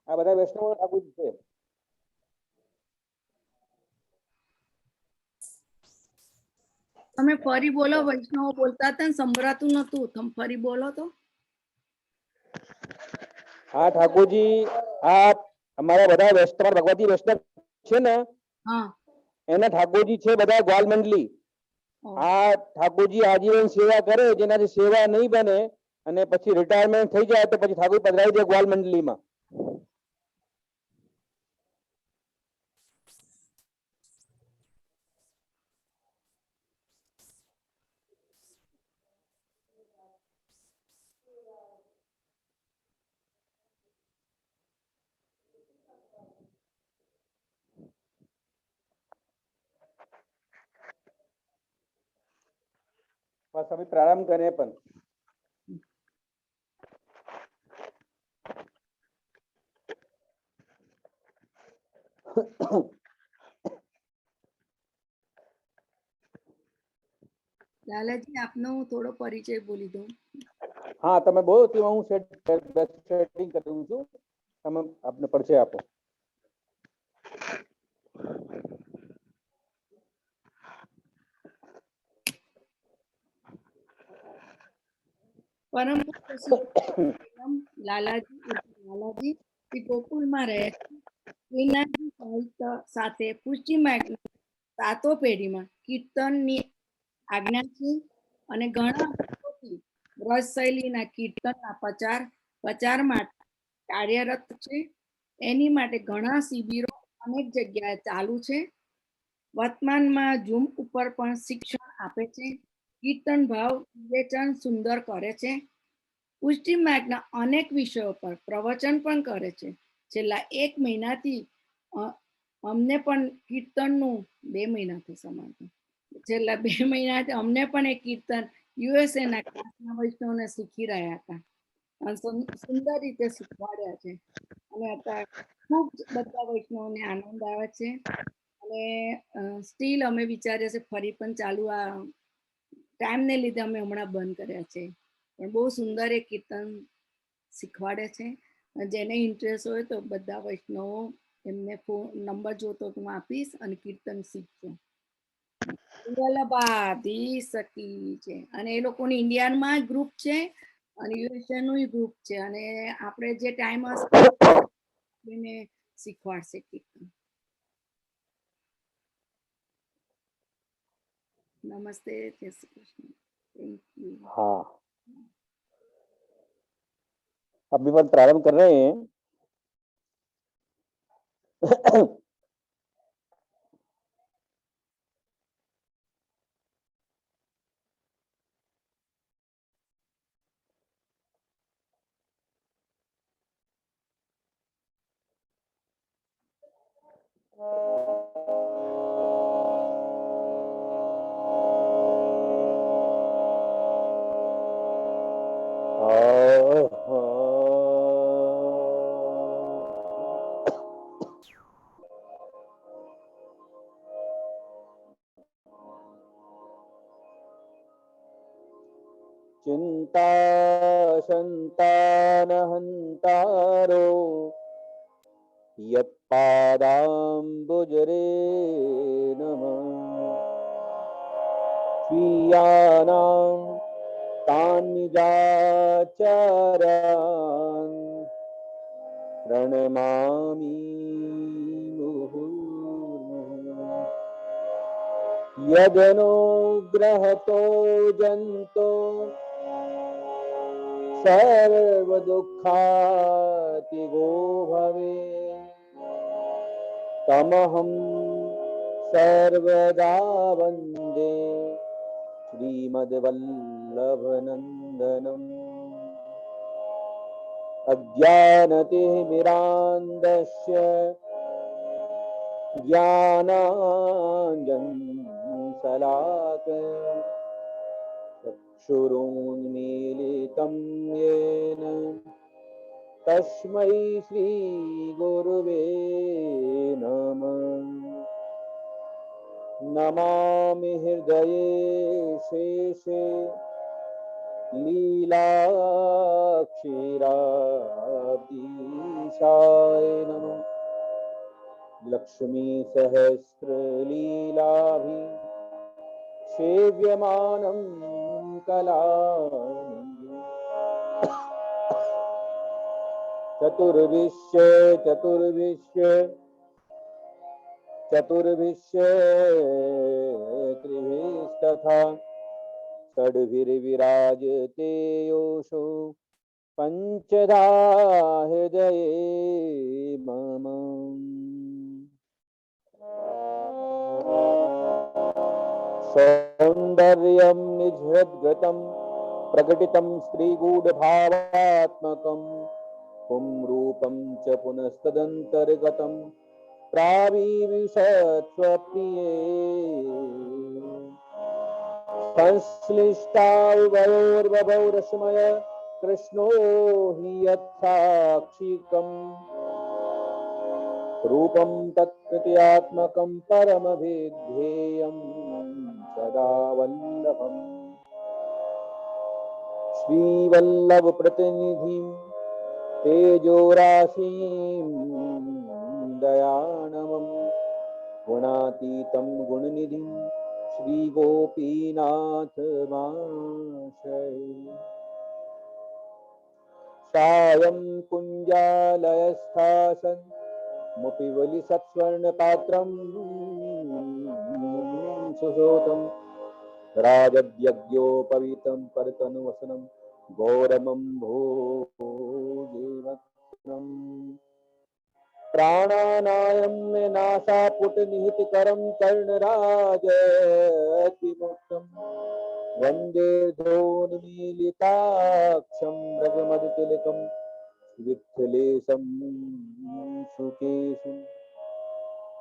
આ બધા વૈષ્ણવ ઠાકોરજી છે. તમે ફરી બોલો, વૈષ્ણવ બોલતા હતા ને સંભળાતું નતું, તમે ફરી બોલો તો. હા ઠાકોરજી, આ અમારા બધા વૈષ્ણવ ભગવતી વૈષ્ણવ છે ને, હા એના ઠાકોરજી છે બધા ગ્વાલ મંડલી. આ ઠાકોરજી આજીવન સેવા કરે, જેનાથી સેવા નહીં બને અને પછી રિટાયરમેન્ટ થઈ જાય તો પછી ઠાકોર પધરાવી દે ગ્વાલ મંડલીમાં. બસ अभी प्रारंभ करें अपन. લાલાજી, આપનો થોડો પરિચય બોલી દો. હા તમે બોલો, તેમાં હું સેટિંગ કરું છું. તમે આપને પરિચય આપો. પરમ લાલાજી શ્રી ગોકુળમાં રહે છે. શ્રીનાથજી સાહિત્ય સાથે પુષ્ટિ માર્ગની સાતો પેઢીમાં કીર્તનની આજ્ઞા છે અને ઘણા વર્ષોથી વ્રજ શૈલીના કીર્તનના પ્રચાર માટે કાર્યરત છે. એની માટે ઘણા શિબિરો અનેક જગ્યાએ ચાલુ છે. વર્તમાનમાં ઝૂમ ઉપર પણ શિક્ષણ આપે છે. કીર્તન ભાવ વિવેચન સુંદર કરે છે. પુષ્ટિ માર્ગના અનેક વિષયો પર પ્રવચન પણ કરે છે. છેલ્લા 1 મહિનાથી અમને પણ કીર્તનનું 2 મહિનાથી સમાન છેલ્લા 2 મહિનાથી અમને પણ એક કીર્તન યુએસએ ના ક્લાસના વૈષ્ણવને શીખી રહ્યા હતા અને સુંદર રીતે શીખવાડ્યા છે અને અત્યારે ખૂબ બધા વૈષ્ણવને આનંદ આવે છે અને સ્ટીલ અમે વિચારીએ છીએ ફરી પણ ચાલુ આ ટાઈમને લીધે અમે હમણાં બંધ કર્યા છે, પણ બહુ સુંદર એક કીર્તન શીખવાડે છે. જેને ઇન્ટરેસ્ટ હોય તો બધા વૈષ્ણવો એમને નંબર જોતો તો હું આપીશ અને કીર્તન શીખજો. શકી છે અને એ લોકોની ઇન્ડિયામાં ગ્રુપ છે અને યુએસએ નું ગ્રુપ છે અને આપણે જે ટાઈમ હશે શીખવાડશે કીર્તન. नमस्ते, जय श्री कृष्ण. Thank you. हाँ, अभी अपन प्रारंभ कर रहे हैं. चिंता संतानहंतारो यत्पादाम्बुजरे नमः. स्वीयानां तान् निजाचारान् प्रणमामि मुहुर्मुहुः. यदनुग्रहतो जन्तो सर्वदुःखातिगो भवे तमहं सर्वदा वन्दे श्रीमद्वल्लभनन्दनम्. अज्ञानतिमिरान्धस्य ज्ञानाञ्जनशलाकया चक्षुरुन्मीलितं येन तस्मै श्रीगुरुवे नमः. नमामि हृदये शेषे लीलाक्षीराब्धिशतम् श्रीनिवासाय नमः। लक्ष्मी सहस्रलीलाभि सेव्यमानं कलानिधि। चतुर्विश्य चतुर्विश्य चतुर्विश्य त्रिभिस्तथा षड्भिर्विराजते योषो पंचधा हृदये मम। सौन्दर्यं निजहृद्गतं प्रकटितं स्त्रीगूढभावात्मकं पुं रूपं च पुनस्तदन्तर्गतं प्राविशत्स्वप्रिये। संश्लिष्टावयोर्बभौ रश्मय कृष्णो हि यत्साक्षिकम् रूपं तत्कृत्यात्मकं परमभिध्येयं सदा वल्लभम्। श्रीवल्लभप्रतिनिधिं तेजोराशिं दयानवं गुणातीतं गुणनिधिं श्रीगोपीनाथमाश्रये। सायं कुञ्जालयस्थासन् मुपिवलिसत्स्वर्णपात्रं सुशोतं राजद्यज्ञोपवीतं परतनुवसनं गौरमं भोजेवक्त्रम्। प्राणानायं नासापुटनिहितकरं कर्णराजतिमुक्तं वन्दे धोनिमीलिताक्षं मृगमदतिलकं विठ्ठलेशं सुकेशम्।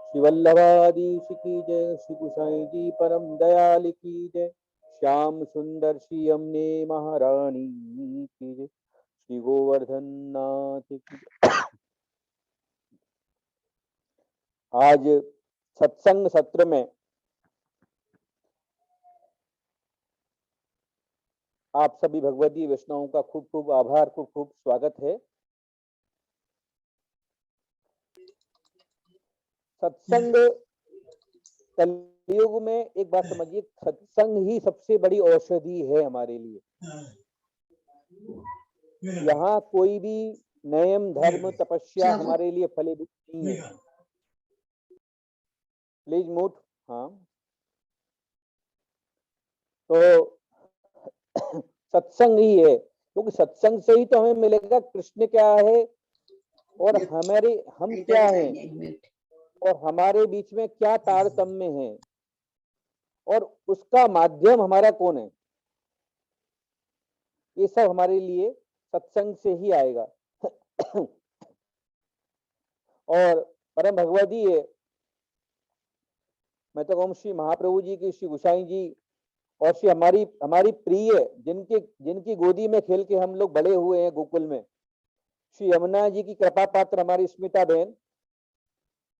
श्री वल्लभाधीश की जय, श्री गुसाई जी परम दयाल की जय, श्याम सुंदर श्री यमुने महारानी की जय, श्री गोवर्धन नाथ की जय। आज सत्संग सत्र में आप सभी भगवती वैष्णवों का खूब खूब आभार, खूब खूब स्वागत है। सत्संग कलयुग में एक बात समझिए, सत्संग ही सबसे बड़ी औषधि है हमारे लिए। यहाँ कोई भी नियम धर्म तपस्या हमारे लिए फलीभूत नहीं है। Please mute. हाँ, तो सत्संग ही है, क्योंकि सत्संग से ही तो हमें मिलेगा कृष्ण क्या है और हम क्या हैं और हमारे बीच में क्या तारतम्य है और उसका माध्यम हमारा कौन है। ये सब हमारे लिए सत्संग से ही आएगा। और परम भगवती है, मैं तो कहूँ श्री महाप्रभु जी की, श्री गोसाई जी और श्री हमारी प्रिय जिनकी गोदी में खेल के हम लोग बड़े हुए हैं गोकुल में, श्री यमुना जी की कृपा पात्र हमारी स्मिता बहन,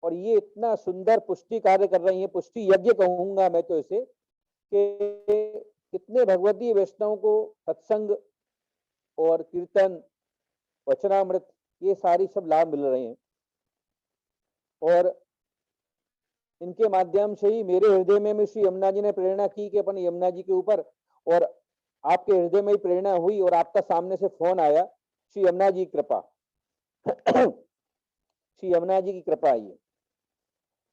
और ये इतना सुंदर पुष्टि कार्य कर रही है, पुष्टि यज्ञ कहूंगा मैं तो इसे, कि कितने भगवती वैष्णव को सत्संग और कीर्तन वचनामृत ये सारी सब लाभ मिल रहे हैं। और इनके माध्यम से ही मेरे हृदय में श्री यमुना जी ने प्रेरणा की कि अपन यमुना जी के ऊपर, और आपके हृदय में ही प्रेरणा हुई और आपका सामने से फोन आया, श्री यमुना जी की कृपा। श्री यमुना जी की कृपा आई है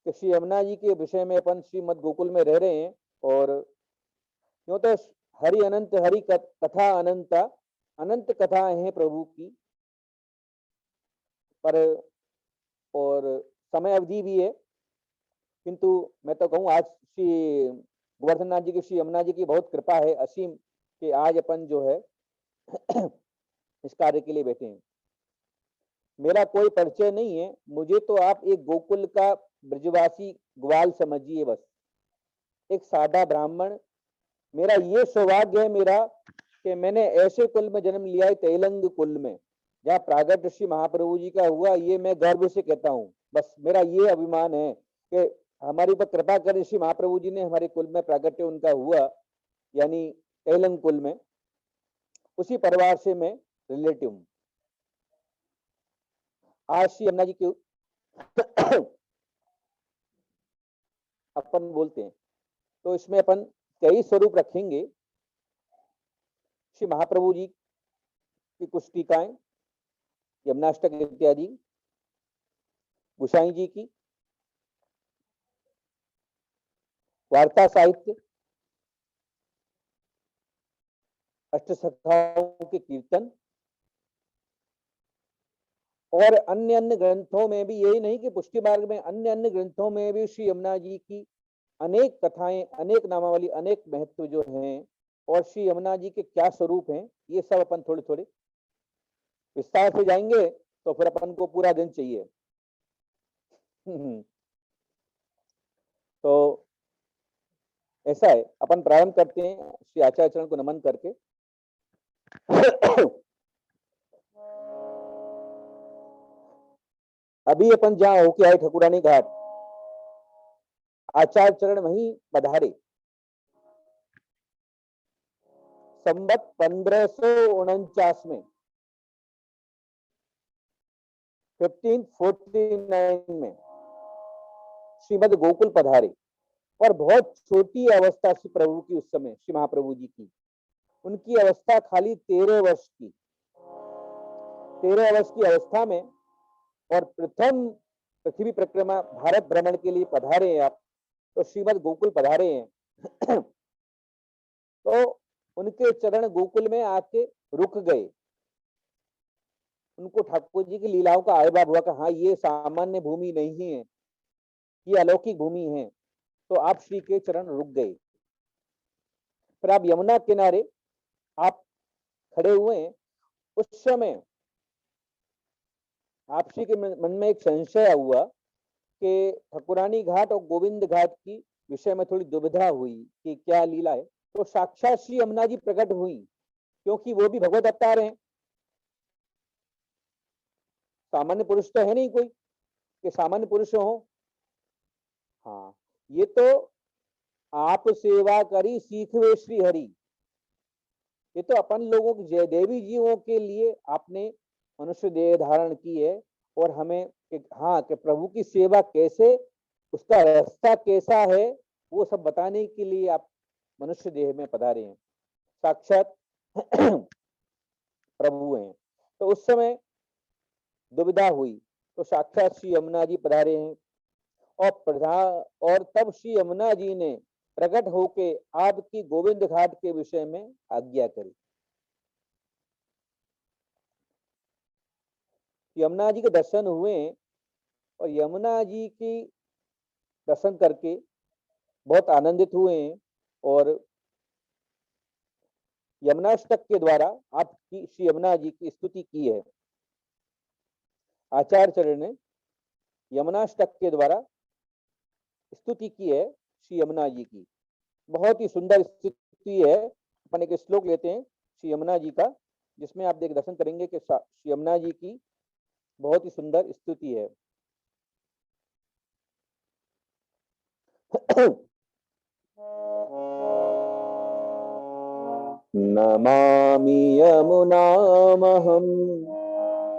कि श्री यमुना जी के विषय में अपन श्रीमद गोकुल में रह रहे हैं। और यूं तो हरि अनंत, हरि कथा अनंता, अनंत कथा है प्रभु की, पर और समय अवधि भी है, किंतु मैं तो कहूँ आज श्री गोवर्धन नाथ जी की, श्री यमुना जी की बहुत कृपा है असीम, कि आज अपन जो है इस कार्य के लिए बैठे हैं। मेरा कोई परिचय नहीं है, मुझे तो आप एक गोकुल का ब्रजवासी ग्वाल समझिए, बस एक सादा ब्राह्मण। मेरा ये सौभाग्य है मेरा कि मैंने ऐसे कुल में जन्म लिया है, तेलंग कुल में, जहाँ प्रागट्य श्री महाप्रभु जी का हुआ। ये मैं गर्व से कहता हूँ, बस मेरा ये अभिमान है कि हमारी पर कृपा कर श्री महाप्रभु जी ने हमारे कुल में प्रागट्य उनका हुआ, यानी तेलंग कुल में, उसी परिवार से मैं रिलेटिव हूँ। आज श्री यमुना जी की अपन बोलते हैं, तो इसमें अपन कई स्वरूप रखेंगे। श्री महाप्रभु जी की कुछ टीकाएं, यमुनाष्टक इत्यादि, गोसाई जी की वार्ता साहित्य, अष्टसखाओं के कीर्तन, और अन्य अन्य ग्रंथों में भी, यही नहीं कि पुष्टि मार्ग में, अन्य अन्य ग्रंथों में भी श्री यमुना जी की अनेक कथाएं, अनेक नामावली, अनेक महत्व जो हैं, और श्री यमुना जी के क्या स्वरूप हैं, ये सब अपन थोड़े थोड़े विस्तार से जाएंगे, तो फिर अपन को पूरा दिन चाहिए। तो ऐसा है, अपन प्रारंभ करते हैं श्री आचार्य चरण को नमन करके। अभी अपन जहां होके आए ठकुरानी घाट, आचार्य चरण वहीं पधारे। संवत 1549 में, 1549 में श्रीमद गोकुल पधारे, और बहुत छोटी अवस्था श्री प्रभु की उस समय, श्री महाप्रभु जी की। उनकी अवस्था खाली 13 वर्ष की। 13 वर्ष की अवस्था में, और प्रथम पृथ्वी परिक्रमा भारत भ्रमण के लिए पधारे हैं आप, तो श्रीमद गोकुल पधारे हैं। तो उनके चरण गोकुल में आके रुक गए। उनको ठाकुर जी की लीलाओं का आविर्भाव हुआ कि हाँ, ये सामान्य भूमि नहीं है, ये अलौकिक भूमि है। तो आप श्री के चरण रुक गए। फिर आप यमुना किनारे आप खड़े हुए हैं। उस समय आप श्री के मन में एक संशय हुआ कि ठकुरानी घाट और गोविंद घाट की विषय में थोड़ी दुविधा हुई कि क्या लीला है। तो साक्षात श्री यमुना जी प्रकट हुई, क्योंकि वो भी भगवत अवतार हैं। सामान्य पुरुष तो है नहीं कोई कि सामान्य पुरुष हो। हाँ, ये तो आप सेवा करी सीखवे श्री हरि, ये तो अपन लोगों के देवी जीवों के लिए आपने मनुष्य देह धारण की है, और हमें हाँ कि प्रभु की सेवा कैसे, उसका रास्ता कैसा है, वो सब बताने के लिए आप मनुष्य देह में पधारे हैं, साक्षात प्रभु हैं। तो उस समय दुविधा हुई, तो साक्षात श्री यमुना जी पधारे हैं, और तब श्री यमुना जी ने प्रकट होके आपकी गोविंद घाट के विषय में आज्ञा करी। यमुना जी के दर्शन हुए, और यमुना जी की दर्शन करके बहुत आनंदित हुए हैं, और यमुनाष्टक के द्वारा आपकी श्री यमुना जी की स्तुति की है। आचार्य चरण ने यमुनाष्टक के द्वारा स्तुति की है श्री यमुना जी की। बहुत ही सुंदर स्तुति है। अपन एक श्लोक लेते हैं श्री यमुना जी का, जिसमें आप देख दर्शन करेंगे कि श्री यमुना जी की बहुत ही सुंदर स्तुति है। नमामि यमुनामहं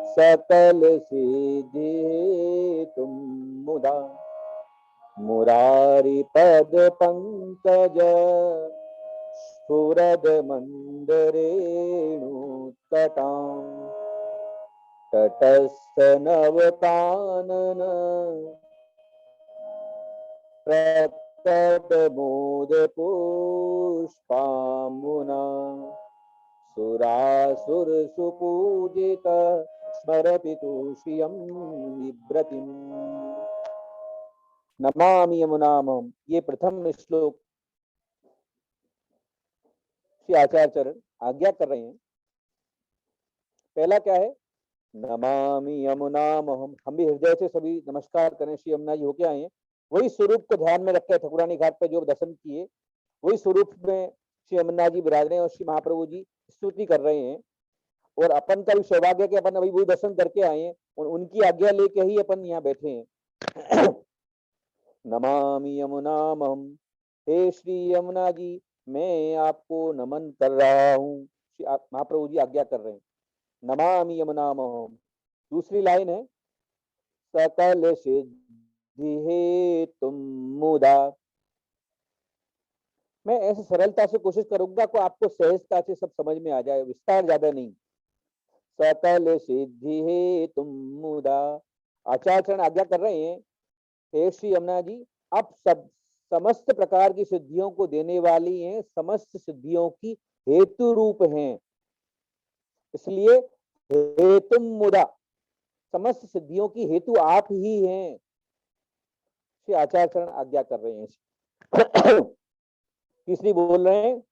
सकल सिद्धि हेतुं मुदा मुरारी पद पंकज स्फुरद मंदरेणुतटां तटस्थ नवकानन प्रकट मोद पुष्पाम्बुना सुरासुर सुपूजित स्मरपितु श्रियं बिभ्रतिम्। नमामि यमुनामहं, ये प्रथम श्लोक श्री आचार्य चरण आज्ञा कर रहे हैं। पहला क्या है? नमामि यमुनामहं। हम भी हृदय से सभी नमस्कार करें, श्री यमुना जी होके आए हैं। वही स्वरूप को ध्यान में रखकर ठकुरानी घाट पर जो दर्शन किए, वही स्वरूप में श्री यमुना जी विराज रहे हैं, और श्री महाप्रभु जी स्तुति कर रहे हैं। और अपन का भी सौभाग्य कि अपन अभी वही दर्शन करके आए हैं, और उनकी आज्ञा लेके ही अपन यहाँ बैठे हैं। नमामि यमुनामहं, हे श्री यमुना जी, मैं आपको नमन कर रहा हूँ। महाप्रभु जी आज्ञा कर रहे हैं, नमामि यमुनामहं। दूसरी लाइन है, सकल सिद्धि हेतुम मुदा। मैं ऐसे सरलता से कोशिश करूंगा को आपको सहजता से सब समझ में आ जाए, विस्तार ज्यादा नहीं। सकल सिद्धि हेतुम मुदा। आचार्य आज्ञा कर रहे हैं, हे श्री यमुना जी, आप सब समस्त प्रकार की सिद्धियों को देने वाली हैं, समस्त सिद्धियों की हेतु रूप हैं, इसलिए हेतुम मुदा, समस्त सिद्धियों की हेतु आप ही हैं। श्री आचार्य आज्ञा कर रहे हैं। तीसरी बोल रहे हैं,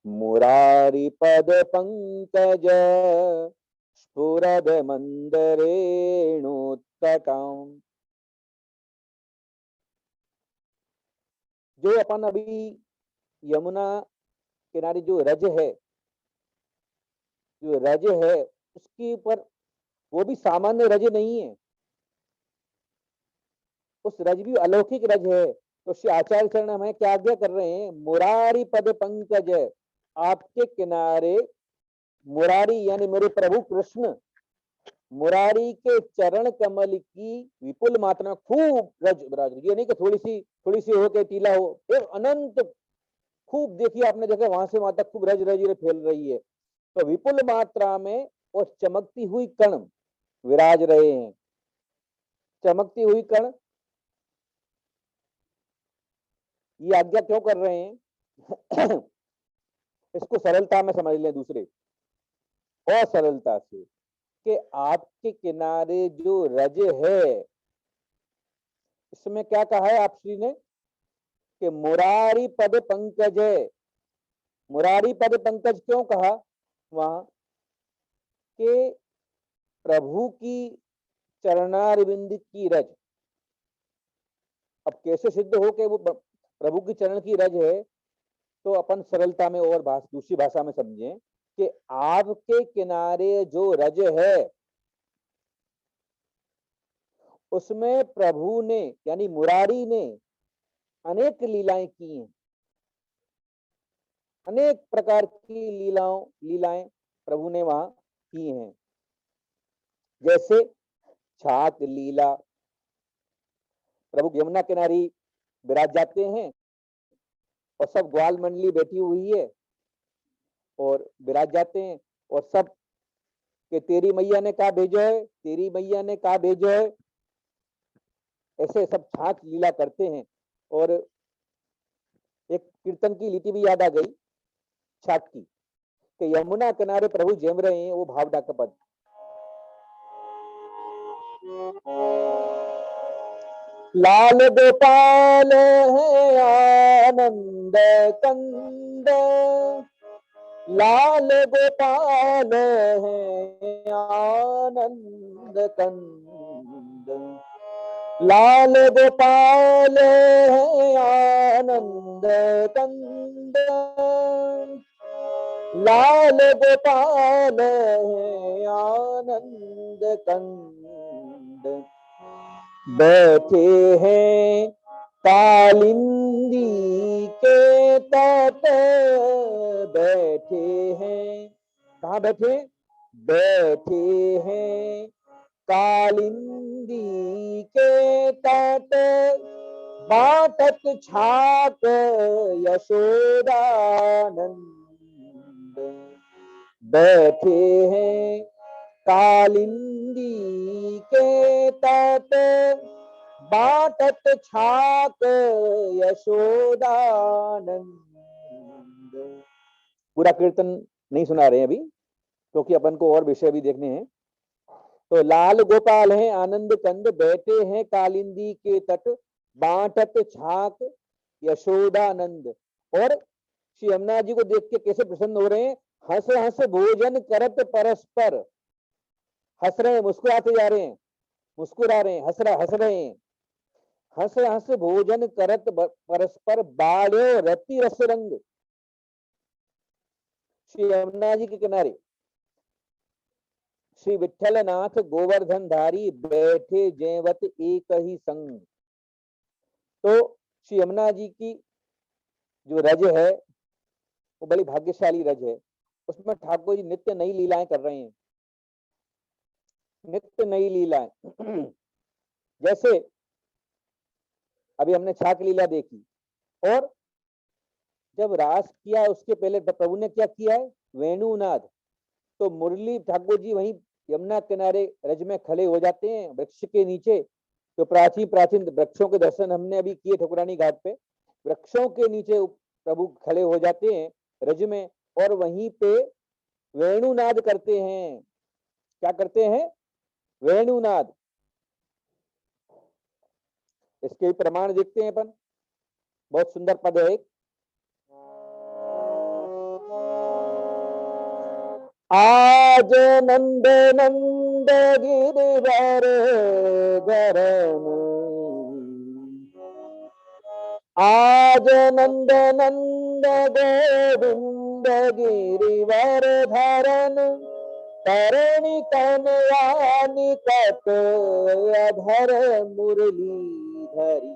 मुरारी पद पंकज स्फुरद मंदरेणुत्कटम। जो अपन अभी यमुना किनारे जो रज है, जो रज है उसके ऊपर, वो भी सामान्य रज नहीं है, उस रज भी अलौकिक रज है। तो श्री आचार्य चरण हमें क्या आज्ञा कर रहे हैं, मुरारी पद पंकज, आपके किनारे मुरारी यानी मेरे प्रभु कृष्ण, मुरारी के चरण कमल की विपुल मात्रा में खूब रज विराज, ये नहीं कि थोड़ी सी हो के टीला हो, एक अनंत खूब, देखिए आपने देखा वहां से वहां तक खूब रज रज फैल रही है। तो विपुल मात्रा में और चमकती हुई कण विराज रहे हैं। चमकती हुई कण, ये आज्ञा क्यों कर रहे हैं? इसको सरलता में समझ लें दूसरे और सरलता से, कि आपके किनारे जो रज है, इसमें क्या कहा है आप श्री ने, कि मुरारी पद पंकज है। मुरारी पद पंकज क्यों कहा वहां, के प्रभु की चरणारविंद की रज। अब कैसे सिद्ध हो के वो प्रभु की चरण की रज है, तो अपन सरलता में और दूसरी भाषा में समझें कि आपके किनारे जो रज है, उसमें प्रभु ने यानी मुरारी ने अनेक लीलाएं की हैं, अनेक प्रकार की लीलाएं प्रभु ने वहां की हैं। जैसे छाक लीला, प्रभु यमुना किनारी विराज जाते हैं और सब ग्वाल मंडली बैठी हुई है और विराज जाते हैं, और सब कि तेरी मैया ने कहा भेजो है, तेरी मैया ने कहा भेजो है, ऐसे सब छाक लीला करते हैं। और एक कीर्तन की लीटी भी याद आ गई छाक की, कि यमुना किनारे प्रभु जम रहे हैं, वो भाव डाक पद, लाल गोपाल है आनंद कंद, लाल गोपाल है आनंद कंद, लाल गोपाल है आनंद कंद, लाल गोपाल है आनंद कंद, बैठे हैं कालिंदी के तट, बैठे हैं, कहाँ बैठे, बैठे हैं कालिंदी के तट, बाटत छाक यशोदानंद, बैठे हैं कालिंदी के तट, बाटत छाक यशोदानंद। पूरा कीर्तन नहीं सुना रहे हैं अभी, क्योंकि अपन को और विषय भी देखने हैं। तो लाल गोपाल हैं आनंद कंद, बैठे हैं कालिंदी के तट, बाटत छाक यशोदानंद। और श्री यमुना जी को देख के कैसे प्रसन्न हो रहे हैं, हंस हंस भोजन करत परस्पर, हंस रहे हैं, मुस्कुराते जा रहे हैं, मुस्कुरा रहे हैं, हंस रहे हैं, हंस हंस भोजन करत परस्पर, बाढ़ो रति रस रंग। श्री यमुना जी के किनारे श्री विठल नाथ गोवर्धन धारी, बैठे जैवत एक ही संग। तो श्री यमुना जी की जो रज है वो बड़ी भाग्यशाली रज है, उसमें ठाकुर जी नित्य नई लीलाएं कर रहे हैं। नित्य नई लीलाएं। जैसे अभी हमने छाक लीला देखी, और जब रास किया उसके पहले प्रभु ने क्या किया है, वेणुनाद। तो मुरली ठाकुर जी वहीं यमुना किनारे रज में खड़े हो जाते हैं, वृक्ष के नीचे। तो प्राचीन प्राचीन वृक्षों के दर्शन हमने अभी किए ठकुरानी घाट पे। वृक्षों के नीचे प्रभु खड़े हो जाते हैं रज में, और वहीं पे वेणुनाद करते हैं। क्या करते हैं, वेणुनाद। इसके प्रमाण देखते हैं अपन, बहुत सुंदर पद है एक। आज नंद नंद गिरवर धरन, आज नंद नंद गोविंद गिरिवर धरन, तरणी तनया निकट अधर मुरली धरी,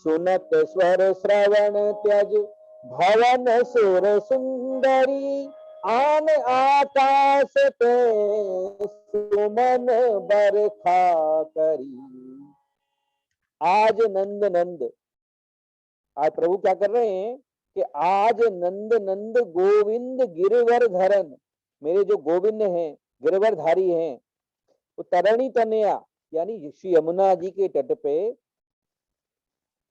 सुनत स्वर श्रवण त्यज भवन सुर सुंदरी, आन आकाश पे सुमन बरखा करी। आज नंद नंद, आज प्रभु क्या कर रहे हैं कि आज नंद नंद गोविंद गिरवर धरन, मेरे जो गोविंद हैं, गिरवरधारी हैं, वो तरणी तनया यानी श्री यमुना जी के तट पे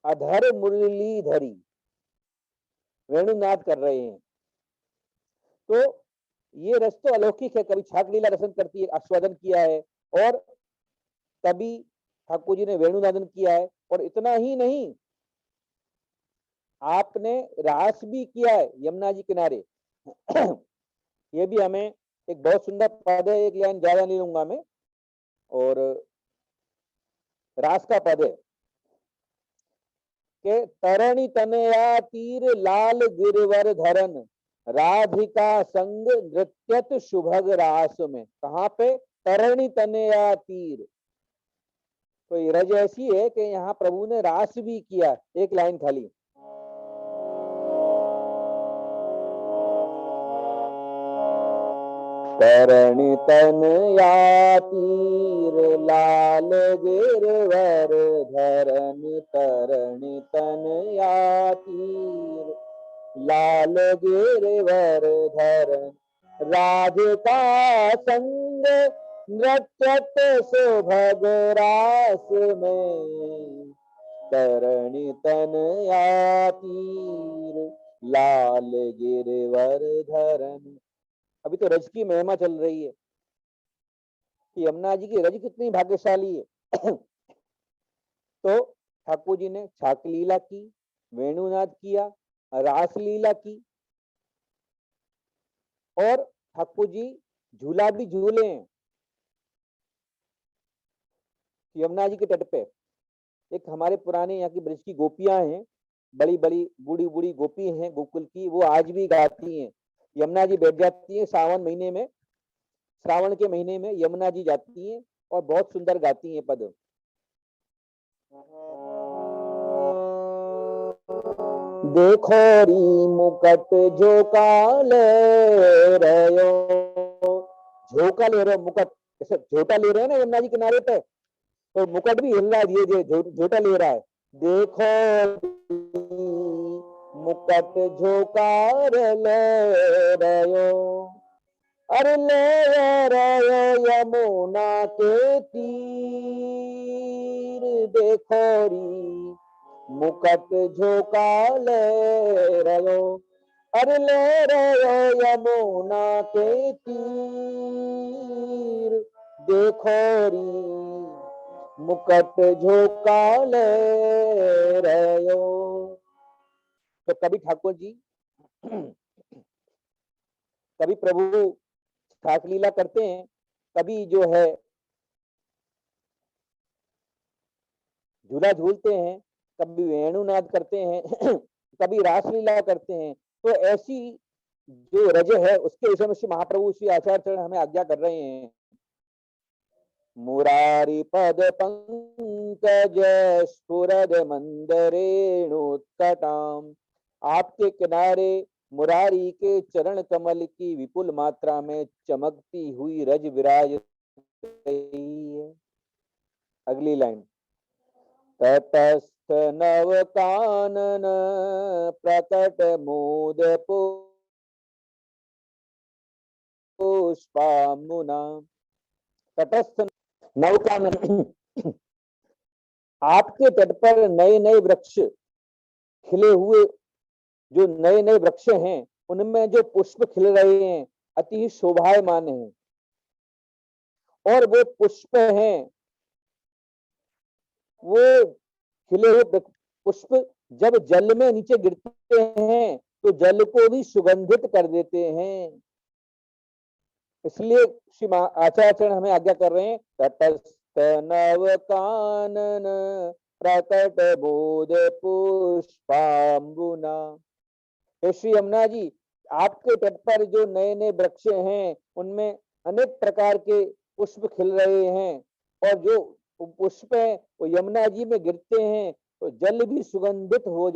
अधर मुरली धरी वेणुनाद कर रहे हैं। तो ये रस तो अलौकिक है। कभी छाक लीला रसन करती है, आस्वादन किया है, और तभी ठाकुर जी ने वेणुनादन किया है। और इतना ही नहीं, आपने रास भी किया है यमुना जी किनारे। ये भी हमें एक बहुत सुंदर पद है, एक लाइन ज्यादा नहीं लूंगा मैं, और रास का पद है के तरणी तनया तीर लाल गिरवर धरन, राधिका संग नृत्यत शुभग रास में। कहाँ पे, तरणी तनया तीर। तो ये रज ऐसी है कि यहाँ प्रभु ने रास भी किया। एक लाइन खाली, तरणी तनया तीर लाल गिरवर धरन, तरणी तनया तीर लाल गिरवर धरन, राधिका संग नृत्यत सुभग रास में, तरणी तनया तीर लाल गिरवर धरन। अभी तो रज की महिमा चल रही है कि यमुना जी की रज कितनी भाग्यशाली है। तो ठाकुर जी ने छाक लीला की, वेणुनाद किया, रास लीला की, और ठाकुर जी झूला भी झूले हैं यमुना जी के तट पे। एक हमारे पुराने यहाँ की ब्रज की गोपियां हैं, बड़ी बड़ी बूढ़ी बूढ़ी गोपी हैं गोकुल की, वो आज भी गाती हैं। यमुना जी बैठ जाती है सावन महीने में, श्रावण के महीने में यमुना जी जाती हैं और बहुत सुंदर गाती हैं पद। देखो री मुकट झोका ले रहे हो, झोका ले रहे हो, मुकट जैसे झोटा ले रहे हैं ना यमुना जी किनारे पे, तो मुकट भी हिल रहा है, धीरे धीरे झोटा ले रहा है। देखो मुकट झोकार ले रहो, अरे ले रहो यमुना के तीर, देखो री मुकट झोका ले रहो, अरे ले रहो यमुना के तीर, देखो री मुकट झोका ले रहो। तो कभी ठाकुर जी कभी प्रभु छाक लीला करते हैं, कभी जो है झूला झूलते हैं, कभी वेणुनाद करते हैं, कभी रासलीला करते हैं। तो ऐसी जो रज है उसके विषय में श्री महाप्रभु श्री आचार्य चरण हमें आज्ञा कर रहे हैं। मुरारी पद पंकज स्फुरद मंदरेणुत्कटाम, आपके किनारे मुरारी के चरण कमल की विपुल मात्रा में चमकती हुई रज विराज रही है। अगली लाइन, तटस्थ नव कानन प्रकट मोद पुष्पाम्बुना। तटस्थ नव कानन, आपके तट पर नए नए वृक्ष खिले हुए, जो नए नए वृक्ष हैं उनमें जो पुष्प खिल रहे हैं अति शोभायमान हैं, और वो पुष्प हैं, वो खिले हुए पुष्प जब जल में नीचे गिरते हैं तो जल को भी सुगंधित कर देते हैं। इसलिए श्री आचार्य हमें आज्ञा कर रहे हैं, तटस्थ नव कानन प्रकट बोध पुष्पाम्बुना। श्री यमुना जी, आपके तट पर जो नए नए वृक्ष हैं उनमें अनेक प्रकार के पुष्प खिल रहे हैं, और जो पुष्प है वो यमुना जी में गिरते हैं तो जल भी सुगंधित हो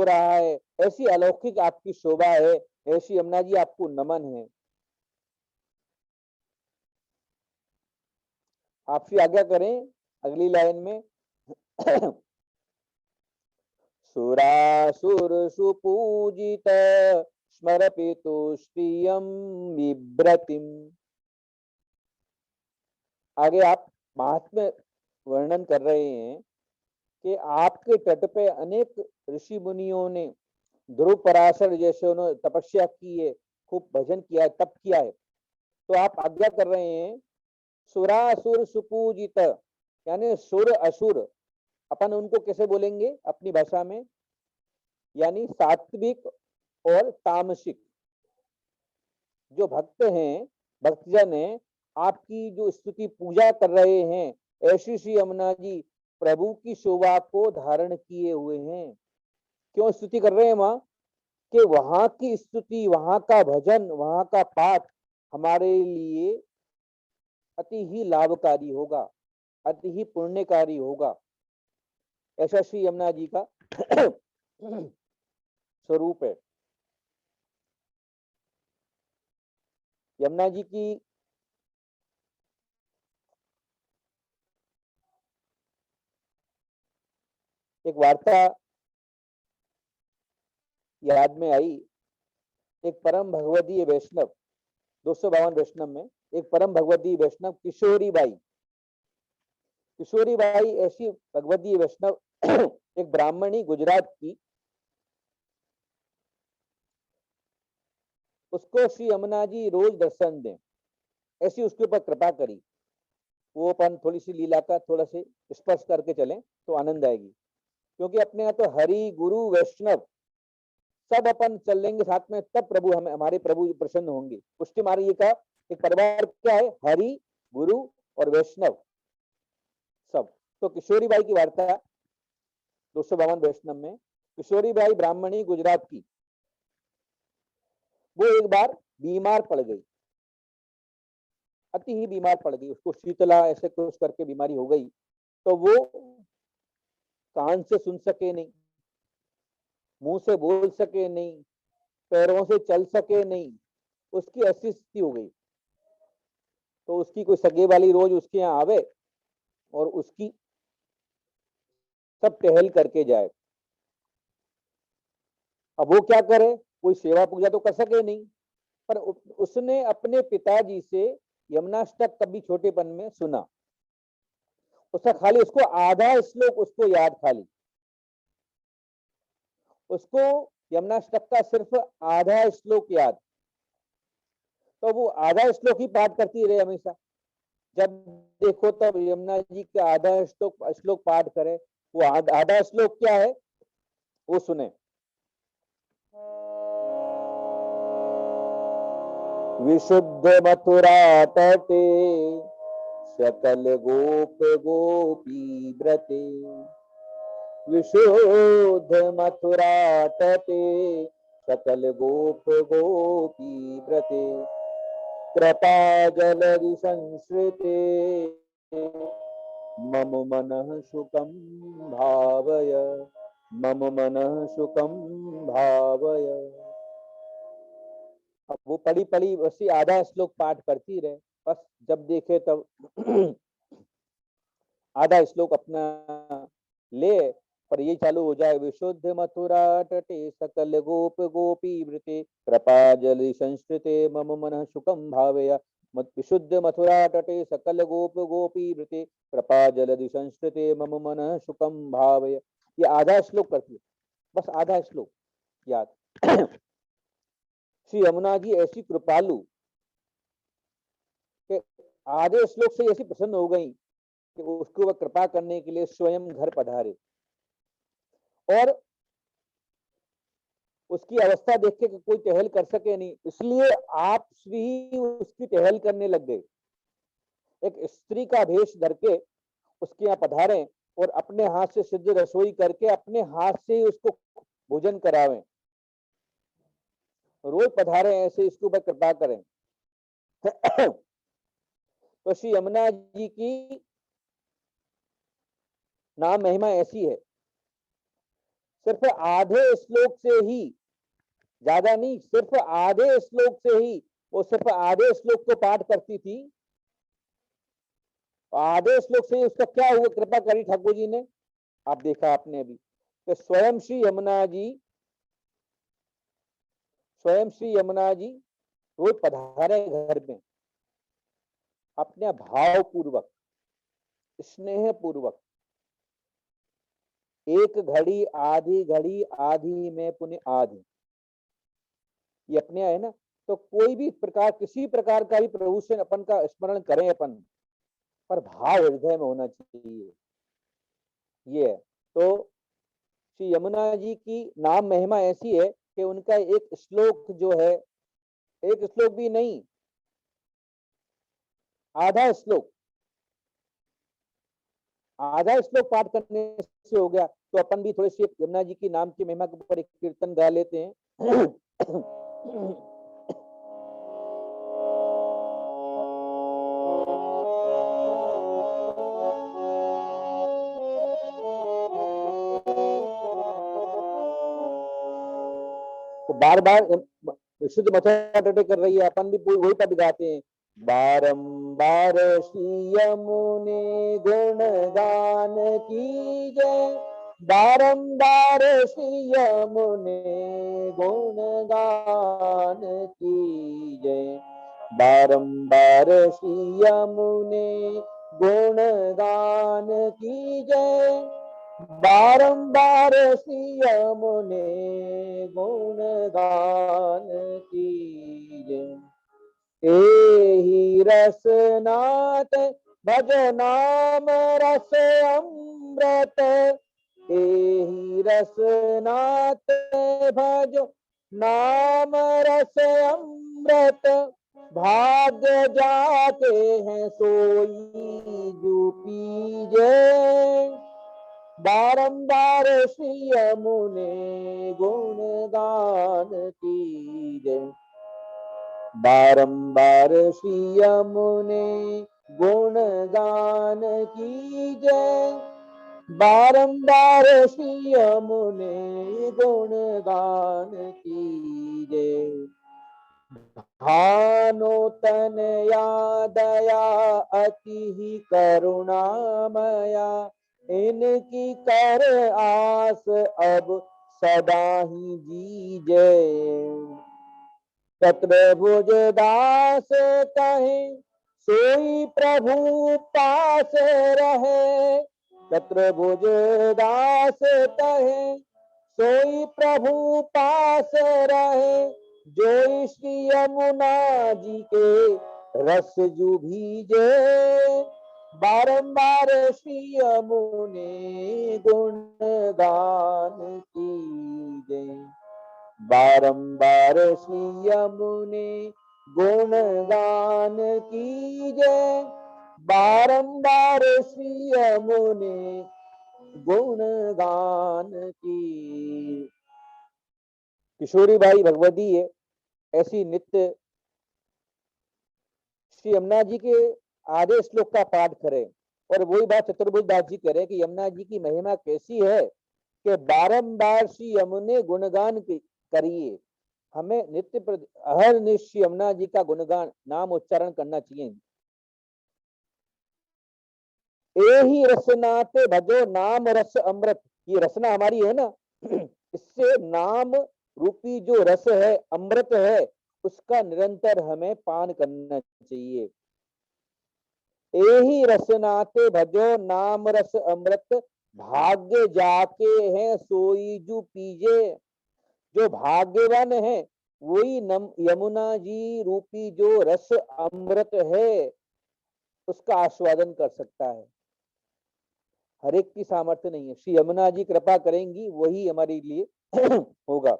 रहा है। ऐसी अलौकिक आपकी शोभा है। ऐसी यमुना जी आपको नमन है। आपसे आज्ञा करें अगली लाइन में, सुरासुर सुपूजित स्मरपितुष्टियं बिभ्रतिम। आगे आप महात्म्य वर्णन कर रहे हैं कि आपके तट पे अनेक ऋषि मुनियों ने, ध्रुव पराशर जैसे उन्होंने तपस्या की है, खूब भजन किया है, तप किया है। तो आप आज्ञा कर रहे हैं सुरासुर सुपूजित, यानी सुर असुर, अपन उनको कैसे बोलेंगे अपनी भाषा में, यानी सात्विक और तामसिक जो भक्त हैं, भक्तजन हैं, आपकी जो स्तुति पूजा कर रहे हैं, ऐसी श्री यमुना जी प्रभु की शोभा को धारण किए हुए हैं। क्यों स्तुति कर रहे हैं मां? कि वहां की स्तुति, वहां का भजन, वहां का पाठ हमारे लिए अति ही लाभकारी होगा, अति ही पुण्यकारी होगा। ऐसा श्री यमुना जी का स्वरूप है। यमुना जी की एक वार्ता याद में आई। एक परम भगवदीय वैष्णव, 252 वैष्णव में एक परम भगवदीय वैष्णव किशोरी बाई, किशोरी बाई ऐसी भगवदीय वैष्णव एक ब्राह्मणी गुजरात की, उसको श्री यमुना जी रोज दर्शन दें, ऐसी उसके ऊपर कृपा करी। वो अपन थोड़ी सी लीला का थोड़ा से स्पर्श करके चलें तो आनंद आएगी। क्योंकि अपने यहाँ तो हरि गुरु वैष्णव सब अपन चलेंगे साथ में, तब प्रभु हमें, हमारे प्रभु प्रसन्न होंगे। पुष्टि मारी ये का एक परिवार क्या है, हरि गुरु और वैष्णव सब। तो किशोरी बाई की वार्ता 252 वैष्णव में, किशोरी बाई ब्राह्मणी गुजरात की, वो एक बार बीमार पड़ गई, अति ही बीमार पड़ गई, उसको शीतला ऐसे कुछ करके बीमारी हो गई। तो वो कान से सुन सके नहीं, मुंह से बोल सके नहीं, पैरों से चल सके नहीं, उसकी ऐसी स्थिति हो गई। तो उसकी कोई सगे वाली रोज उसके यहाँ आवे और उसकी सब टहल करके जाए। अब वो क्या करे, कोई सेवा पूजा तो कर सके नहीं, पर उसने अपने पिताजी से यमुनाष्टक कभी छोटेपन में सुना। उसका खाली उसको आधा श्लोक उसको याद, खाली उसको यमुनाष्टक का सिर्फ आधा श्लोक याद। तो वो आधा श्लोक ही पाठ करती रहे हमेशा, जब देखो तब यमुना जी का आधा श्लोक पाठ करे। वो आधा श्लोक क्या है वो सुने। विशुद्ध मथुरा तटे सकल गोप गोपी व्रते, विशुद्ध मथुरा तटे सकल गोप गोपी व्रते, कृपा जलधि संस्कृते मम मनः सुखं भावय, मम मनः सुखं भावय। अब वो पढ़ी पढ़ी वैसी आधा श्लोक पाठ करती रहे, बस जब देखे तब आधा श्लोक अपना ले पर ये चालू हो जाए, विशुद्ध मथुरा तटे सकल गोप गोपी वृते कृपा जल संस्कृते मम मन सुखम भावया। विशुद्ध मथुरा तटे सकल गोप गोपी वृते कृपा जल संस्कृते मम मन सुखम भावया। ये आधा श्लोक करती है, बस आधा श्लोक याद। श्री यमुना जी ऐसी कृपालु कि आधे श्लोक से ऐसी प्रसन्न हो गई कि उसको वह कृपा करने के लिए स्वयं घर पधारे, और उसकी अवस्था देख के कोई टहल कर सके नहीं, इसलिए आप श्री उसकी टहल करने लग गए। एक स्त्री का भेष धर के उसके यहाँ पधारें और अपने हाथ से सिद्ध रसोई करके अपने हाथ से ही उसको भोजन करावें, रोज पधारे ऐसे इसके ऊपर कृपा करें। तो श्री यमुना जी की नाम महिमा ऐसी है, सिर्फ आधे श्लोक से ही, ज्यादा नहीं, सिर्फ आधे श्लोक से ही, वो सिर्फ आधे श्लोक को पाठ करती थी। आधे श्लोक से ही उसका क्या हुआ, कृपा करी ठाकुर जी ने, आप देखा आपने अभी। तो स्वयं श्री यमुना जी रोज पधारे घर में, अपने भाव पूर्वक, स्नेह पूर्वक, एक घड़ी आधी में पुण्य आधी, ये अपने है ना। तो कोई भी प्रकार, किसी प्रकार का भी प्रभु से अपन का स्मरण करें अपन, पर भाव हृदय में होना चाहिए, ये है। तो श्री यमुना जी की नाम महिमा ऐसी है कि उनका एक श्लोक जो है, एक श्लोक भी नहीं, आधा श्लोक पाठ करने से हो गया। तो अपन भी थोड़ी सी यमुना जी की नाम की महिमा के ऊपर एक कीर्तन गा लेते हैं। तो बार बार विशुद्ध मथुरा तटे कर रही है, अपन भी वही पद गाते हैं। बारंबार श्री यमुने गुण गान की जय, बारंबार श्री यमुने गुण गान की जय, बारंबार श्री यमुने गुण गान की जय, बारंबार श्री यमुने गुण गान की जय। एहि रसनाथ भज नाम रस अमृत, एहि रसनाथ भज नाम रस अमृत, भाग्य जाते हैं सोई जो पीजे, बारंबार श्री यमुने गुण गान कीजे, बारंबार श्री यमुने गुण गान कीजे, बारंबार श्री यमुने गुण गान कीजे, भानो तनया दया अति ही करुणामया, इनकी कर आस अब सदा ही जीजे, चतुर्भुज दास कहे सोई प्रभु पास रहे, चतुर्भुज दास कहे सोई प्रभु पास रहे, जो श्री यमुना जी के रस जू भीजे, बारंबार श्री यमुने गुण गान कीजे, बारंबार श्री यमुने गुण गान कीजे, बारंबार श्री यमुने गुण गान की। किशोरी बाई भगवती है, ऐसी नित्य श्री यमुना जी के आधे श्लोक का पाठ करें। और वही बात चतुर्भुज दास जी करें कि यमुना जी की महिमा कैसी है कि बारंबार श्री यमुने गुणगान करिए। हमें नित्य हर निश्चय यमुना जी का गुणगान नाम उच्चारण करना चाहिए। ए ही रसनाते भजो नाम रस अमृत, ये रसना हमारी है ना, इससे नाम रूपी जो रस है, अमृत है, उसका निरंतर हमें पान करना चाहिए। एही रसनाते भजो नाम रस अमृत, भाग्य जाके हैं सोई जू पीजे। जो भाग्यवान है वही यमुना जी रूपी जो रस अमृत है उसका आस्वादन कर सकता है। हर एक की सामर्थ्य नहीं है, श्री यमुना जी कृपा करेंगी वही हमारे लिए होगा।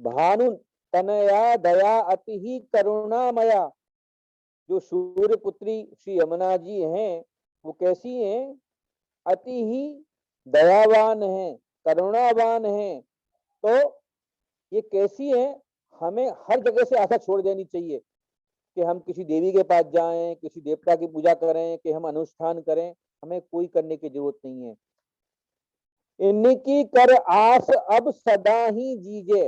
भानु तनया दया अति ही करुणामया, जो सूर्य पुत्री श्री यमुना जी हैं वो कैसी हैं? अति ही दयावान हैं, करुणावान हैं। तो ये कैसी है? हमें हर जगह से आशा छोड़ देनी चाहिए कि हम किसी देवी के पास जाएं, किसी देवता की पूजा करें, कि हम अनुष्ठान करें, हमें कोई करने की जरूरत नहीं है। इनकी कर आस अब सदा ही जीजे,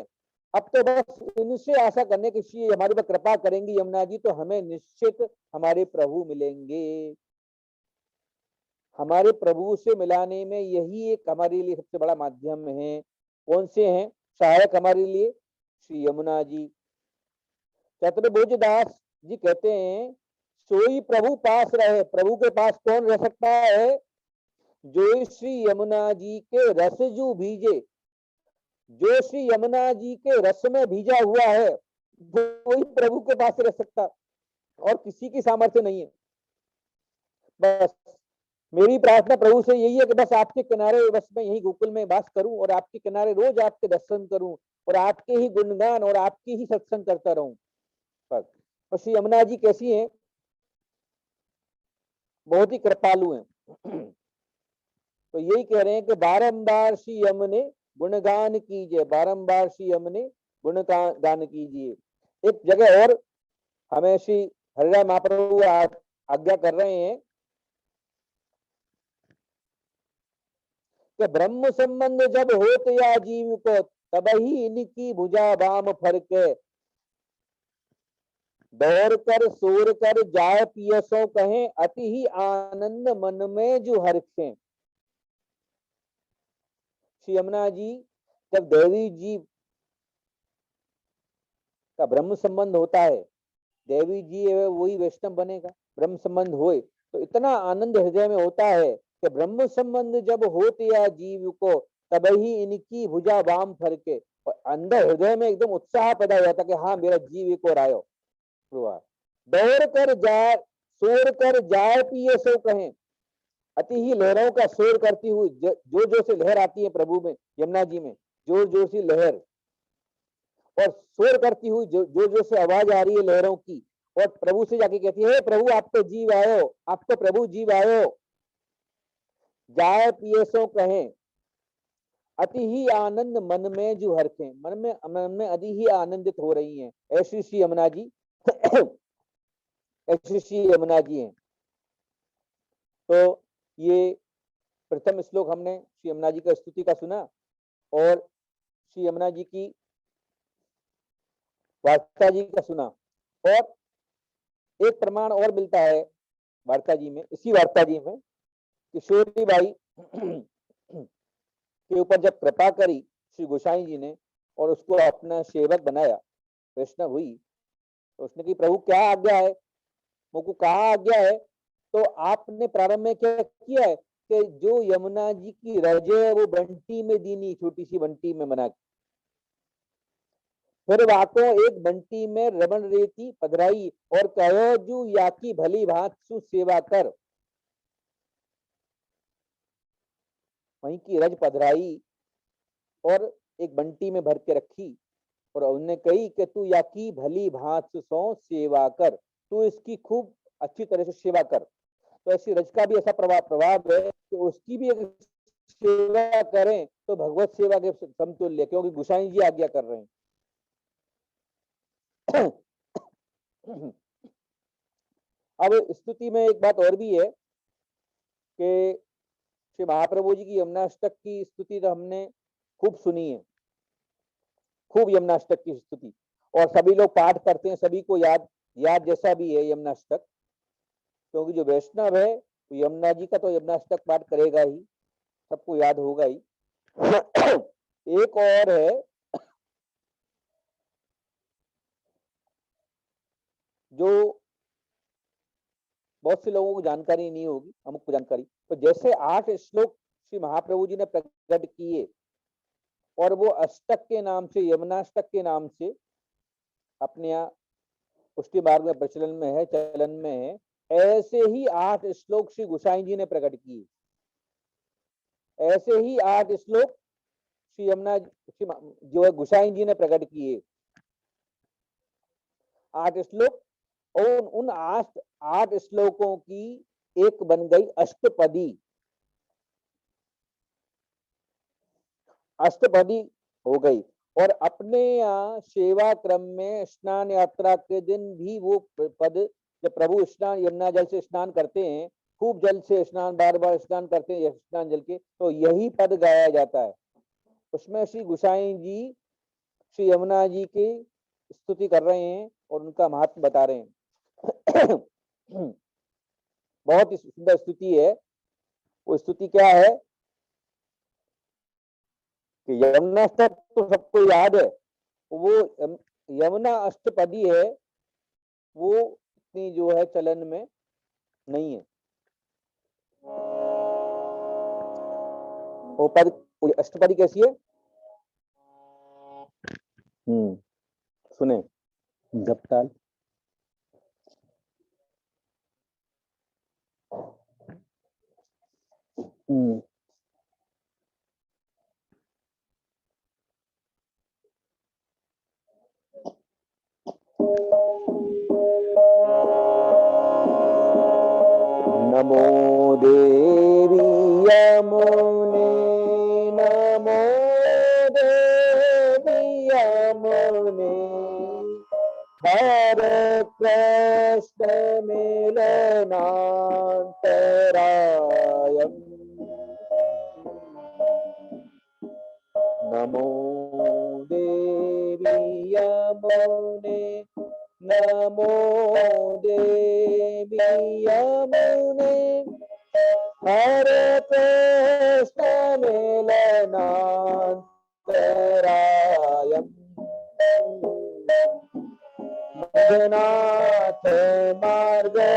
अब तो बस इनसे आशा करने की हमारे पर कृपा करेंगी यमुना जी तो हमें निश्चित हमारे प्रभु मिलेंगे। हमारे प्रभु से मिलाने में यही एक हमारे लिए सबसे बड़ा माध्यम है। कौन से हैं सहायक हमारे लिए? श्री यमुना जी। चतुर्भुज दास जी कहते हैं सोई प्रभु पास रहे। प्रभु के पास कौन रह सकता है? जो श्री यमुना जी के रस जू भीजे, जो श्री यमुना जी के रस में भीजा हुआ है वही प्रभु के पास रह सकता, और किसी की सामर्थ्य नहीं है। बस मेरी प्रार्थना प्रभु से यही है कि बस आपके किनारे बस मैं यही गोकुल में वास करूं और आपके किनारे रोज आपके दर्शन करूं और आपके ही गुणगान और आपके ही सत्संग करता रहूं। और श्री यमुना जी कैसी हैं? बहुत ही कृपालु हैं। तो यही कह रहे हैं कि बारंबार श्री यमुने गुणगान कीजिए, बारंबार श्री यमुने गुणगान कीजिए। एक जगह और हमें श्री हरिराय महाप्रभु आज्ञा कर रहे हैं कि ब्रह्म संबंध जब होत या जीव को तब ही इनकी भुजा बाम फरके, दौड़ कर सोर कर जाय पियसो कहें अति ही आनंद मन में जो हर्षे। श्री यमुना जी जब देवी जी का ब्रह्म संबंध होता है, देवी जी वही वैष्णव बनेगा। ब्रह्म संबंध होए तो इतना आनंद हृदय में होता है कि ब्रह्म संबंध जब होते या जीव को तब ही इनकी भुजा वाम फरके, और अंदर हृदय में एकदम उत्साह पैदा हो जाता कि हाँ मेरा जीव को रायो। दौड़ कर जाए शोर कर जाए पिए सो कहें, अति ही लहरों का शोर करती हुई जो जो से लहर आती है प्रभु में, यमुना जी में जोर जोर सी लहर और शोर करती हुई जो जो से आवाज आ रही है लहरों की, और प्रभु से जाके कहती है प्रभु आप तो जीव आयो, आप तो प्रभु जीव आयो। जाए पिए सो कहें अति ही आनंद मन में जो हरखे, मन में अति ही आनंदित हो रही हैं। ऐसी श्री यमुना जी ऐसी श्री यमुना जी हैं। तो ये प्रथम श्लोक हमने श्री यमुना जी का स्तुति का सुना और श्री यमुना जी की वार्ता जी का सुना, और एक प्रमाण और मिलता है वार्ता जी में, इसी वार्ता जी में किशोरी बाई के ऊपर जब कृपा करी श्री गोसाई जी ने और उसको अपना सेवक बनाया, वैष्णव हुई, तो उसने की प्रभु क्या आज्ञा है, मुझको कहा आज्ञा है। तो आपने प्रारंभ में क्या किया है कि जो यमुना जी की रज है वो बंटी में दीनी, छोटी सी बंटी में बना, फिर वाको एक बंटी में रमन रेती पधराई और कहो जू या की भली भांत सु सेवा कर। वहीं की रज पधराई और एक बंटी में भर के रखी और उन्होंने कही कि तू या की भली भांत सो सेवा कर, तू इसकी खूब अच्छी तरह से सेवा कर। तो ऐसी रज का भी ऐसा प्रभाव है कि उसकी भी एक सेवा करें तो भगवत सेवा के समतुल्य, क्योंकि गोसाई जी आज्ञा कर रहे हैं। अब स्तुति में एक बात और भी है कि श्री महाप्रभु जी की यमुनाष्टक की स्तुति तो हमने खूब सुनी है, खूब यमुनाष्टक की स्तुति, और सभी लोग पाठ करते हैं, सभी को याद जैसा भी है यमुनाष्टक, क्योंकि जो वैष्णव है तो यमुना जी का तो यमुनाष्टक पाठ करेगा ही, सबको याद होगा ही। एक और है जो बहुत से लोगों को जानकारी नहीं होगी, अमुक को जानकारी। तो जैसे 8 श्लोक श्री महाप्रभु जी ने प्रकट किए और वो अष्टक के नाम से, यमुनाष्टक के नाम से अपने यहाँ पुष्टि मार्ग में प्रचलन में है, चलन में है, ऐसे ही 8 श्लोक श्री गोसाई जी ने प्रकट किए। ऐसे ही 8 श्लोक श्री यमुना जो है गोसाई जी ने प्रकट किए। 8 श्लोक, और उन 8 श्लोकों की एक बन गई अष्टपदी। अष्टपदी हो गई। और अपने यहाँ सेवा क्रम में स्नान यात्रा के दिन भी वो पद, जब प्रभु स्नान यमुना जल से स्नान करते हैं, खूब जल से स्नान, बार बार स्नान करते हैं स्नान जल के, तो यही पद गाया जाता है। उसमें श्री गोसाई जी श्री यमुना जी की स्तुति कर रहे हैं और उनका महत्व बता रहे हैं। बहुत ही सुंदर स्तुति है। वो स्तुति क्या है कि यमुनाष्टक तो सबको याद है, वो यमुना अष्टपदी है, वो इतनी जो है चलन में नहीं है। वो पद, अष्टपदी कैसी है? सुने जपताल। नमो देवी यमुने, नमो देवी यमुने, हरे कृष्ण मिलनान्तरायम्। नमो देवी यमुने, नमो देवी यमुने, हरे कृष्ण मिलनान्तरायम्। नाथ मार्गदायिनी,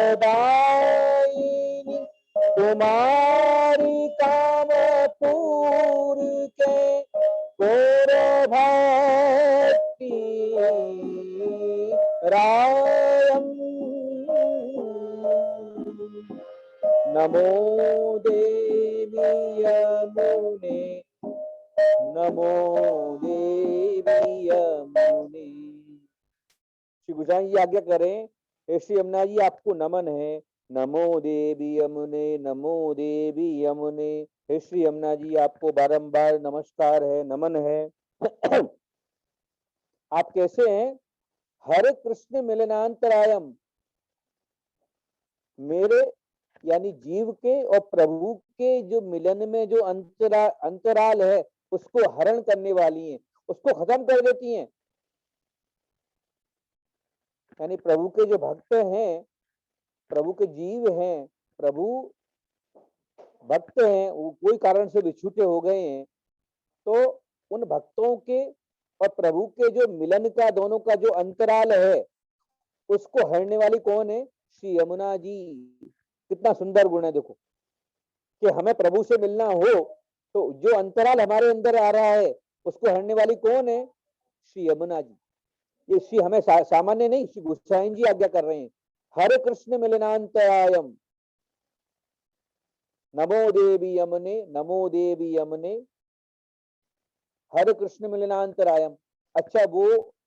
तुम्हारी काम पूर के गोर भक्ति रायम। नमो देवी यमुने, नमो देवी यमुने। श्री गोसाई जी आज्ञा करें, श्री यमुना जी आपको नमन है। नमो देवी यमुने, नमो देवी यमुने। हे श्री यमुना जी आपको बारंबार नमस्कार है, नमन है। आप कैसे हैं? हरे कृष्ण मिलनांतरायम, मेरे यानी जीव के और प्रभु के जो मिलन में जो अंतराल है, उसको हरण करने वाली हैं, उसको खत्म कर देती हैं। यानी प्रभु के जो भक्त हैं, प्रभु के जीव हैं, प्रभु भक्त हैं, वो कोई कारण से विछूटे हो गए हैं, तो उन भक्तों के और प्रभु के जो मिलन का, दोनों का जो अंतराल है, उसको हरने वाली कौन है? श्री यमुना जी। कितना सुंदर गुण है देखो, कि हमें प्रभु से मिलना हो तो जो अंतराल हमारे अंदर आ रहा है, उसको हरने वाली कौन है? श्री यमुना जी। ये श्री हमें सामान्य नहीं, श्री गोसाई जी आज्ञा कर रहे हैं। हरे कृष्ण मिलनांतरायम, नमो देवी यमुने, नमो देवी यमुने, हरे कृष्ण मिलनांतरायम। अच्छा, वो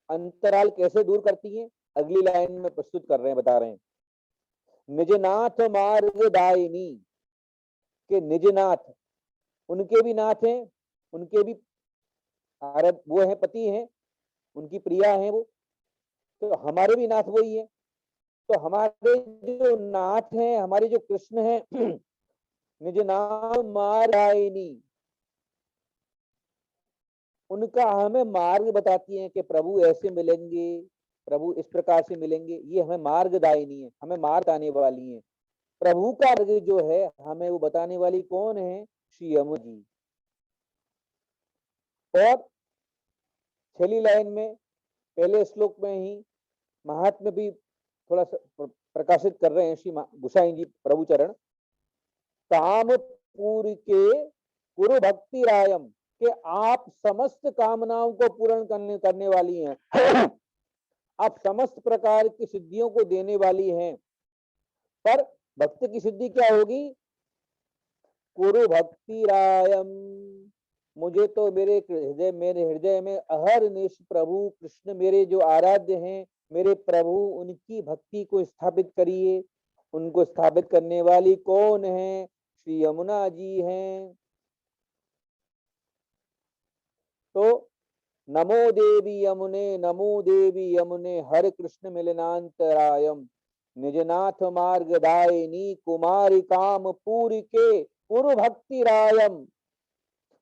अंतराल कैसे दूर करती हैं? अगली लाइन में प्रस्तुत कर रहे हैं, बता रहे हैं। निजनाथ मार्गदायिनी, के निजनाथ, उनके भी नाथ हैं, उनके भी वो है, पति हैं, उनकी प्रिया हैं वो, तो हमारे भी नाथ वही है। तो हमारे जो नाथ हैं, हमारे जो कृष्ण हैं, निज नाम मार्गायिनी, उनका हमें मार्ग बताती हैं कि प्रभु ऐसे मिलेंगे, प्रभु इस प्रकार से मिलेंगे। ये हमें मार्गदायिनी है, हमें मार्ग आने वाली है। प्रभु का मार्ग जो है हमें वो बताने वाली कौन है? श्री यमुना जी। और छेली लाइन में पहले श्लोक में ही महात्म्य भी थोड़ा सा प्रकाशित कर रहे हैं श्री गोसाई जी प्रभु चरण। कामपुर के गुरु भक्ति रायम, के आप समस्त कामनाओं को पूर्ण करने वाली हैं। आप समस्त प्रकार की सिद्धियों को देने वाली हैं। पर भक्त की सिद्धि क्या होगी? गुरु भक्ति रायम, मुझे तो मेरे हृदय में अहरनिश प्रभु कृष्ण मेरे जो आराध्य हैं, मेरे प्रभु, उनकी भक्ति को स्थापित करिए। उनको स्थापित करने वाली कौन है? श्री यमुना जी हैं। तो नमो देवी यमुने, नमो देवी यमुने, हरे कृष्ण मिलनांतरायम, निजनाथ मार्ग दायिनी कुमारी कामपुर के गुरु भक्ति रायम,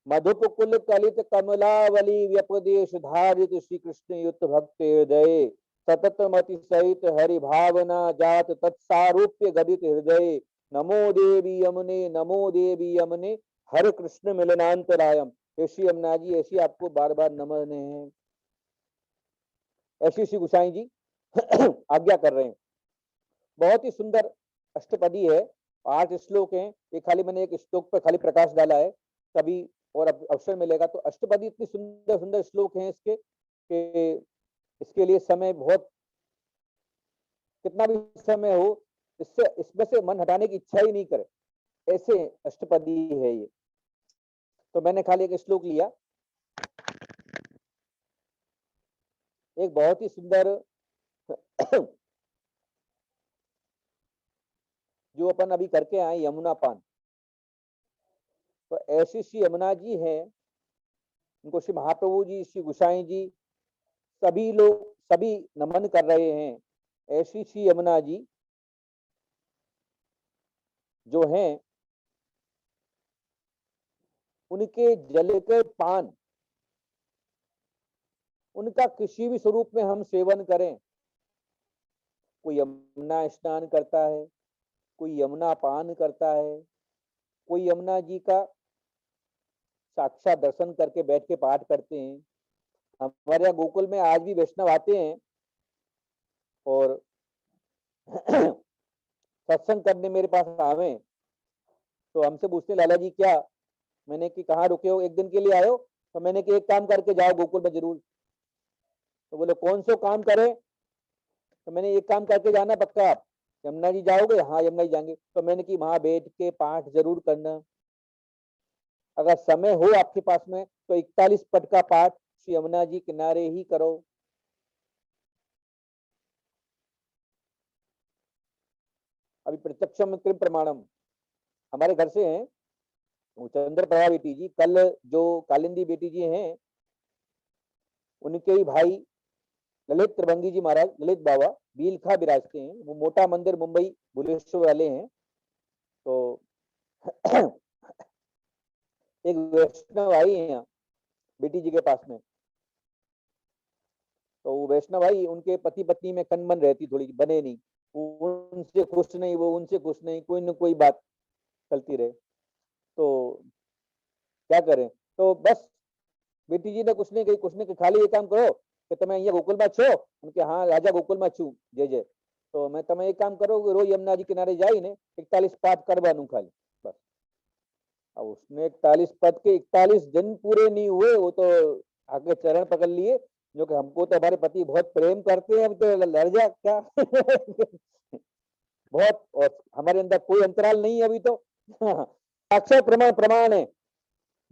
मधुपकुल कलित कमलावली व्यपदेश धारित श्री कृष्ण युत भक्त हृदय, सतत मति सहित हरि भावना जात तत्सारूप्य गदित हृदय, नमो देवी यमुने, नमो देवी यमुने, हरे कृष्ण मिलनांतरायम। श्री यमुना जी ऐसी आपको बार बार नमन है, ऐसी श्री गोसाई जी आज्ञा कर रहे हैं। बहुत ही सुंदर अष्टपदी है, 8 श्लोक हैं। ये खाली मैंने एक श्लोक पर खाली प्रकाश डाला है, कभी और अवसर मिलेगा तो अष्टपदी इतनी सुंदर सुंदर श्लोक हैं इसके कि इसके लिए समय बहुत, कितना भी समय हो इसमें से मन हटाने की इच्छा ही नहीं करे, ऐसे अष्टपदी है ये। तो मैंने खाली एक श्लोक लिया। एक बहुत ही सुंदर जो अपन अभी करके आए यमुना पान, तो ऐसी श्री यमुना जी हैं, उनको श्री महाप्रभु जी, श्री गोसाई जी, सभी लोग सभी नमन कर रहे हैं। ऐसी श्री यमुना जी जो हैं, उनके जल के पान, उनका किसी भी स्वरूप में हम सेवन करें, कोई यमुना स्नान करता है, कोई यमुना पान करता है, कोई यमुना जी का साक्षात दर्शन करके बैठ के पाठ करते हैं। हमारे यहाँ गोकुल में आज भी वैष्णव आते हैं और सत्संग करने मेरे पास आवे तो हमसे पूछते लाला जी क्या, मैंने कि कहाँ रुके हो, एक दिन के लिए आए हो? तो मैंने कि एक काम करके जाओ गोकुल में जरूर। तो बोले कौन सो काम करे? तो मैंने एक काम करके जाना पक्का। आप यमुना जी जाओगे? हाँ यमुना जी जाएंगे। तो मैंने कि वहां बैठ के पाठ जरूर करना, अगर समय हो आपके पास में तो 41 पद का पाठ श्री यमुना जी किनारे ही करो। अभी प्रत्यक्षम कृत प्रमाणम हमारे घर से हैं चंद्रप्रभा बेटी जी, कल जो कालिंदी बेटी जी हैं उनके ही भाई ललित त्रिभंगी जी महाराज, ललित बाबा बीलखा विराजते हैं। वो मोटा मंदिर मुंबई भुवनेश्वर वाले हैं। तो एक वैष्णव आई है यहाँ बेटी जी के पास में, तो वो वैष्णव आई, उनके पति पत्नी में कनबन रहती, थोड़ी बने नहीं, वो उनसे खुश नहीं, वो उनसे खुश नहीं, कोई न कोई बात चलती रहे। तो क्या करें? तो बस बेटी जी ने कुछ नहीं कही, कुछ नहीं, खाली ये काम करो कि तुम्हें ये गोकुल में छो। उनके हाँ राजा गोकुल में छू जय जय। तो मैं तुम्हें एक काम करो, रोज यमुना जी किनारे जाई ने 41 पाठ करवानू खाली बस। अब उसने 41 पद के 41 दिन पूरे नहीं हुए, वो तो आगे चरण पकड़ लिए, जो कि हमको तो हमारे पति बहुत प्रेम करते हैं, हम तो लड़ जा क्या बहुत, और हमारे अंदर कोई अंतराल नहीं है अभी तो अक्षर प्रमाण प्रमाण है।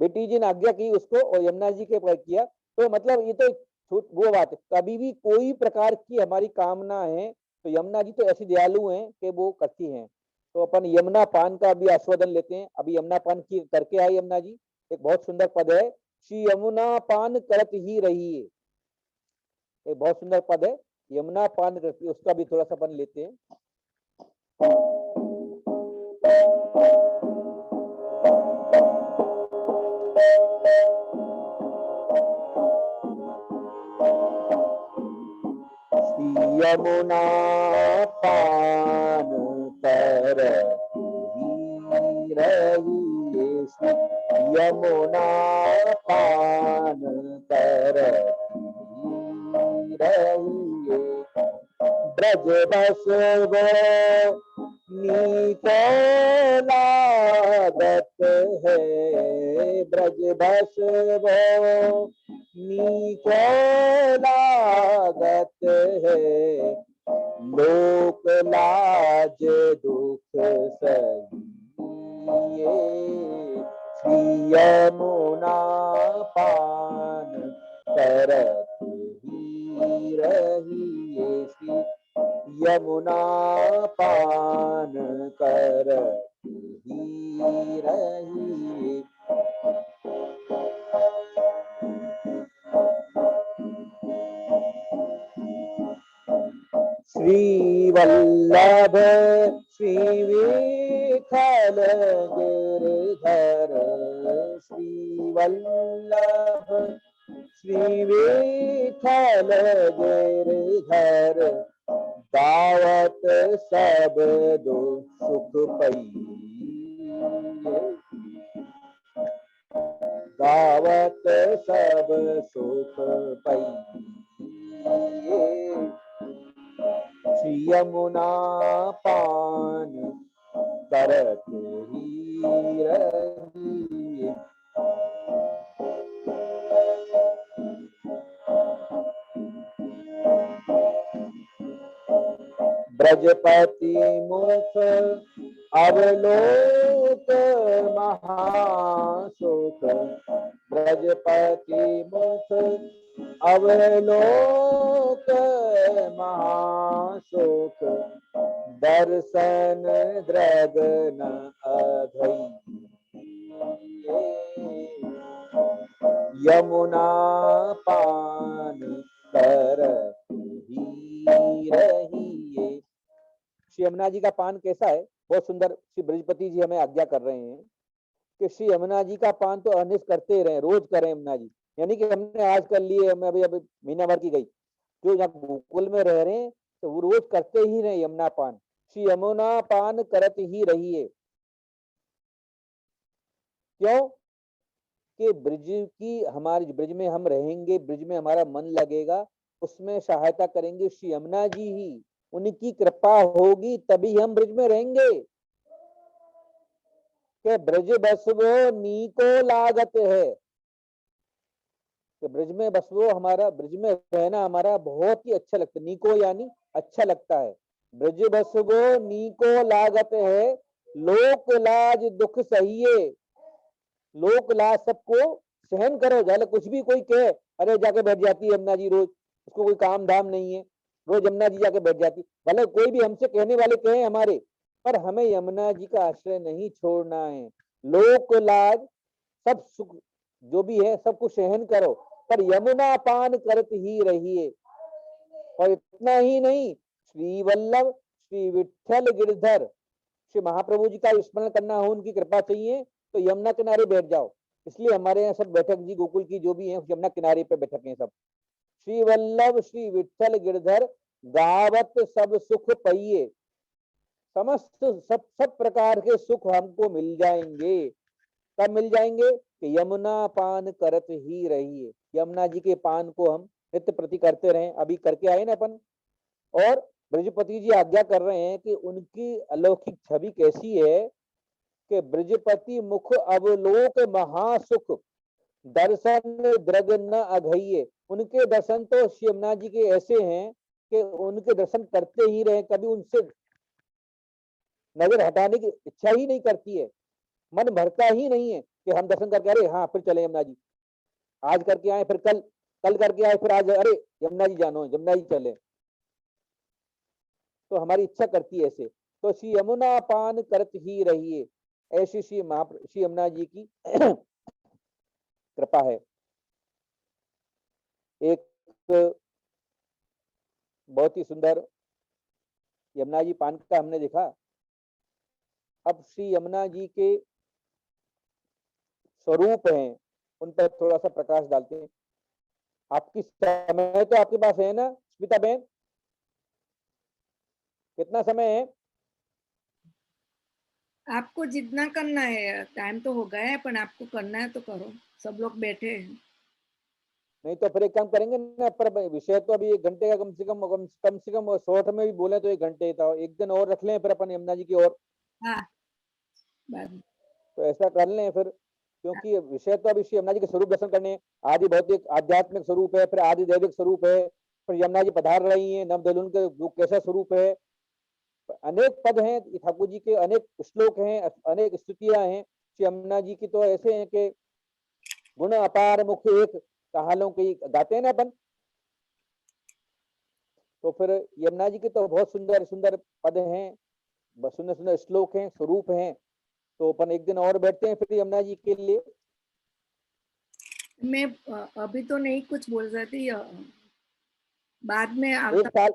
बेटी जी ने आज्ञा की उसको और यमुना जी के पर किया। तो मतलब ये तो वो बात है, कभी भी कोई प्रकार की हमारी कामना है तो यमुना जी तो ऐसी दयालु हैं कि वो करती हैं। तो अपन यमुना पान का भी आस्वादन लेते हैं। अभी यमुना पान की करके आए यमुना जी, एक बहुत सुंदर पद है, श्री यमुना पान करत ही रही है, एक बहुत सुंदर पद है, यमुना पान करती, उसका भी थोड़ा सा अपन लेते हैं। यमुना पान करत रहिए श्री यमुना पान करती रहिए। ब्रज बसव नीको लागत है, ब्रज बसव नीको लागत है, लोक लाज दुख सहिए। श्री यमुना पान करत ही रहिए श्री यमुना पान करत ही रहिए। श्री वल्लभ श्री विठल गिरधर, श्री वल्लभ श्री विठल गिरधर, गावत सब दो सुख पाइए, गावत सब सुख पाइए। श्री यमुना पान करत ही रहिए। ब्रजपति मुख अवलोक महासुख, ब्रजपति मुख अवलोक महासुख, दर्शन द्रग न अधैये, यमुना पान करत ही रहिए। श्री यमुना जी का पान कैसा है? बहुत सुंदर श्री ब्रजपति जी हमें आज्ञा कर रहे हैं कि श्री यमुना जी का पान तो अनिश करते रहे, रोज करें यमुना जी। यानी कि हमने आज कर लिए, मैं अभी महीना भर की गई, जो यहाँ गोकुल में रह रहे हैं तो वो रोज करते ही रहे यमुना पान। श्री यमुना पान करत ही रहिए। क्यों? कि ब्रज की, हमारे ब्रज में हम रहेंगे, ब्रज में हमारा मन लगेगा, उसमें सहायता करेंगे श्री यमुना जी ही, उनकी कृपा होगी तभी हम ब्रज में रहेंगे। कि ब्रज बसवो नीको लागत है, कि ब्रज में बसवो, हमारा ब्रज में रहना हमारा बहुत ही अच्छा लगता है। नीको यानी अच्छा लगता है। ब्रज बसवो नीको लागत है, लोक लाज दुख सहिए, लोक लाज सबको सहन करो। जाले कुछ भी कोई कहे, अरे जाके बैठ जाती है यमुना जी रोज, उसको कोई काम धाम नहीं है, रोज यमुना जी जाके बैठ जाती। भले कोई भी हमसे कहने वाले कहे हमारे, पर हमें यमुना जी का आश्रय नहीं छोड़ना है। लोक लाज सब सुख जो भी है सबको सहन करो, पर यमुना पान करत ही रहिए। और इतना ही नहीं, श्री वल्लभ श्री विठल गिरधर, श्री महाप्रभु जी का स्मरण करना हो, उनकी कृपा चाहिए तो यमुना किनारे बैठ जाओ। इसलिए हमारे यहाँ सब बैठक जी गोकुल की जो भी है यमुना किनारे पे बैठक है सब। श्री वल्लभ श्री विठल गिरधर, गावत सब सुख पाइए, समस्त सब प्रकार के सुख हमको मिल जाएंगे। कब मिल जाएंगे? कि यमुना पान करत ही रहिए, यमुना जी के पान को हम नित्य प्रति करते रहें। अभी करके आए ना अपन। और ब्रजपति जी आज्ञा कर रहे हैं कि उनकी अलौकिक छवि कैसी है कि ब्रजपति मुख अवलोक महासुख, दर्शन द्रग न अघइये। उनके दर्शन तो श्री यमुना जी के ऐसे हैं कि उनके दर्शन करते ही रहे, कभी उनसे नजर हटाने की इच्छा ही नहीं करती है, मन भरता ही नहीं है कि हम दर्शन करके अरे हाँ फिर चले यमुना जी, आज करके आए फिर कल, कल करके आए फिर आज, अरे यमुना जी जानो, यमुना जी चले। तो हमारी इच्छा करती है ऐसे। तो श्री यमुना पान करत ही रहिए, ऐसी श्री यमुना जी की कृपा है। एक बहुत ही सुंदर यमुना जी पान का हमने देखा। अब श्री यमुना जी के स्वरूप हैं, उन पर थोड़ा सा प्रकाश डालते हैं। आपकी समय तो आपके पास है ना स्मिता बहन? कितना समय है? आपको जितना करना है, टाइम तो हो गया है, पर आपको करना है तो करो, सब लोग बैठे हैं। नहीं तो फिर एक काम करेंगे ना, पर विषय तो अभी 1 घंटे का कम से कम शॉर्ट में भी बोले तो 1 घंटे था, एक दिन और रख लें फिर अपन यमुना जी की ओर। हाँ, बाद में। तो ऐसा कर लें फिर, क्योंकि विषय तो अभी श्री यमुना जी के स्वरूप दर्शन करने हैं। आदि भौतिक आध्यात्मिक स्वरूप है, फिर आदि दैविक स्वरूप है, फिर यमुना जी पधार रही है, नवदुल्हन के वो कैसा स्वरूप है, अनेक पद हैं ठाकुर जी के, अनेक श्लोक हैं, अनेक स्तुतियां हैं श्री यमुना जी की, तो ऐसे हैं कि गुण अपार मुख्य एक कहालों की गाते हैं ना अपन। तो फिर यमुना जी के तो बहुत सुंदर सुंदर पद हैं, सुंदर सुंदर श्लोक हैं, स्वरूप हैं। तो अपन एक दिन और बैठते हैं फिर यमुना जी के लिए। मैं अभी तो नहीं कुछ बोल रही थी, बाद में एक आता। साल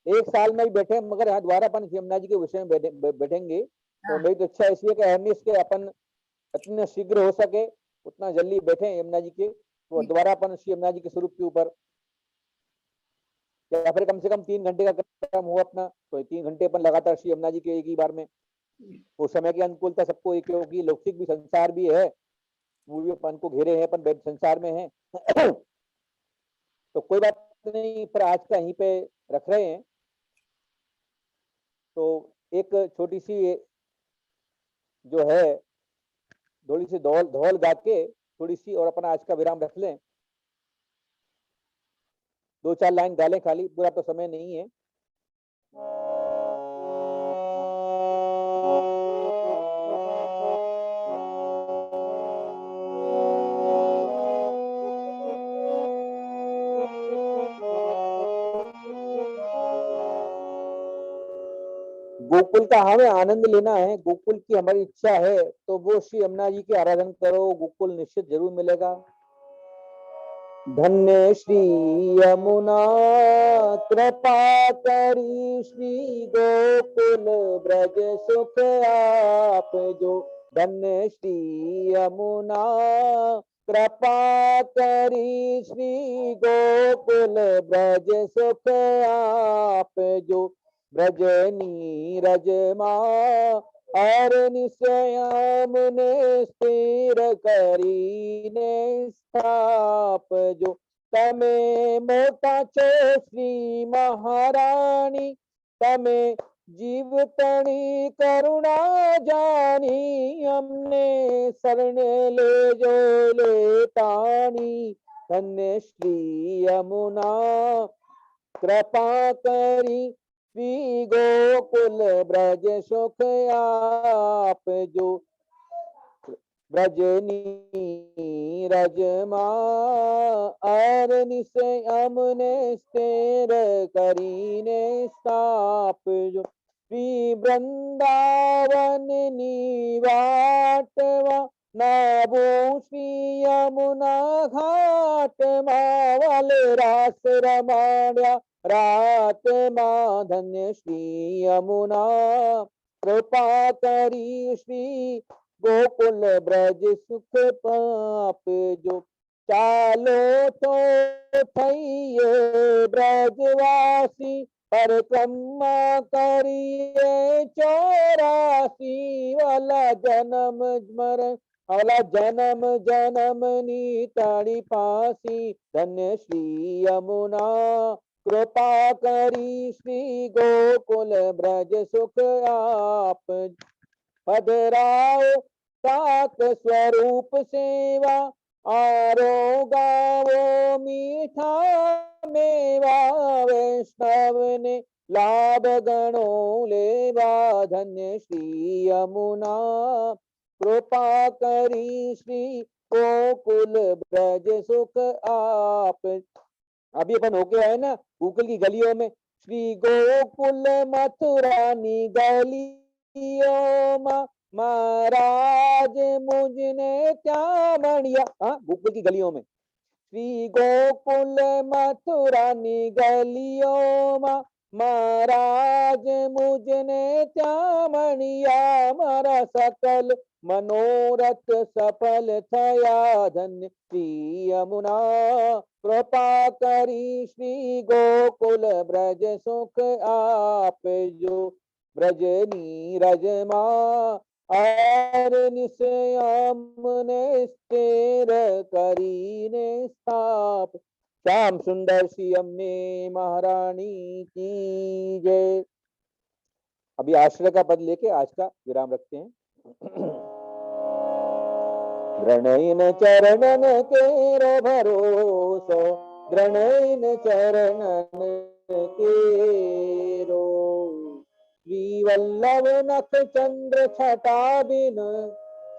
एक साल में ही बैठे, मगर यहाँ दोबारा अपन यमुना जी के विषय में बैठेंगे। तो हाँ, मेरी तो इच्छा ऐसी है कि हरनिश के अपन इतने शीघ्र हो सके उतना जल्दी बैठे यमुना जी के, तो ठीक। दोबारा अपन श्री यमुना जी के स्वरूप के ऊपर, या फिर कम से कम 3 घंटे का काम हो अपना, तो 3 घंटे अपन लगातार श्री यमुना जी के एक ही बार में। वो समय की अनुकूलता सबको एक, क्योंकि लौकिक भी संसार भी है, वो भी अपन को घेरे हैं, अपन संसार में है। तो कोई बात नहीं, पर आज का यहीं पे रख रहे हैं। तो एक छोटी सी जो है, थोड़ी सी धौल धौल गा के थोड़ी सी और अपना आज का विराम रख लें, 2-4 लाइन गा लें खाली, पूरा तो समय नहीं है। गोकुल का हमें आनंद लेना है, गोकुल की हमारी इच्छा है, तो वो श्री यमुना जी की आराधना करो, गोकुल निश्चित जरूर मिलेगा। धन्य श्री यमुना कृपा करी, श्री गोकुल ब्रज सुख आप जो। धन्य श्री यमुना कृपा करी, श्री गोकुल ब्रज सुख आप जो। ब्रज नीरज माँ और निश्चयाम ने स्थिर करी ने स्थाप जो। तमे मोटा छो श्री महारानी, तमे जीवतणी करुणा जानी, हमने शरण ले जो ले तानी। धन्य श्री यमुना कृपा करी, श्री गोकुल ब्रज सुख आप जो। ब्रज नीरज मार निश्चयम ने स्थिर करीने स्थाप जो। श्री वृंदावन निवाटवा नाबो, श्री यमुना घाट मावल रास रमाया रात माँ। धन्य श्री यमुना कृपा करी, श्री गोकुल ब्रज सुख पाप जो। चालो तो थैये ब्रजवासी, परिक्रमा करिए 84 वाला जन्म मरण, वाला जन्म जन्म नीताड़ी पासी। धन्य श्री यमुना कृपा करी, श्री गोकुल ब्रज सुख आप पधराओ। सात स्वरूप सेवा आरो गावो, मीठा मेवा वैष्णव ने लाभ गणो लेवा। धन्य श्री यमुना कृपा करी, श्री गोकुल ब्रज सुख आप। अभी अपन होके आए ना गोकुल की गलियों में, श्री गोकुल मथुरा नी गलियों में महाराज मुझने क्या मणिया। हाँ, गोकुल की गलियों में, श्री गोकुल मथुरा नी गलियों में महाराज मुझने त्या मणिया, मारा सकल मनोरथ सफल थया। धन्य श्री यमुना कृपा करी, श्री गोकुल ब्रज सुख आप जो। ब्रज नीरज माँ आर निश्चयामने स्थिर करीने स्थाप। श्याम सुंदर श्री अम्ने महारानी की जय। अभी आश्रय का पद लेके आज का विराम रखते हैं। द्रणयन चरणन केरो भरोसो, द्रणयन चरणन केरो। श्री वल्लभ नख चंद्र छटा बिन,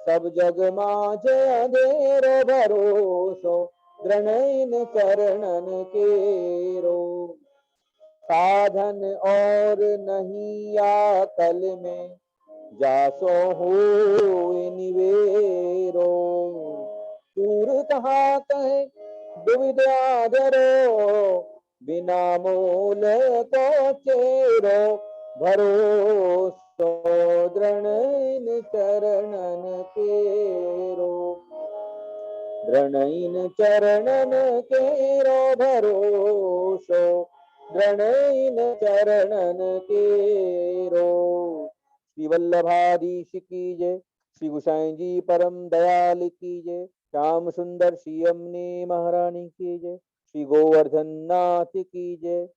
सब जग माझे अंधेरो भरोसो, द्रणयन चरणन केरो। साधन और नहीं आकल में, जासो हो निवेरो। दूर कहाँ कहे दुविधा धरो, बिना मोल को चेरो। भरोसो द्रणयन चरणन केरो, द्रणयन चरणन केरो भरोसो, द्रणयन चरणन केरो। श्री वल्लभाधीश की जय। श्री गोसाई जी परम दयाल की जय। श्याम सुंदर श्री अम्ने महारानी की जय। श्री गोवर्धन नाथ की जय।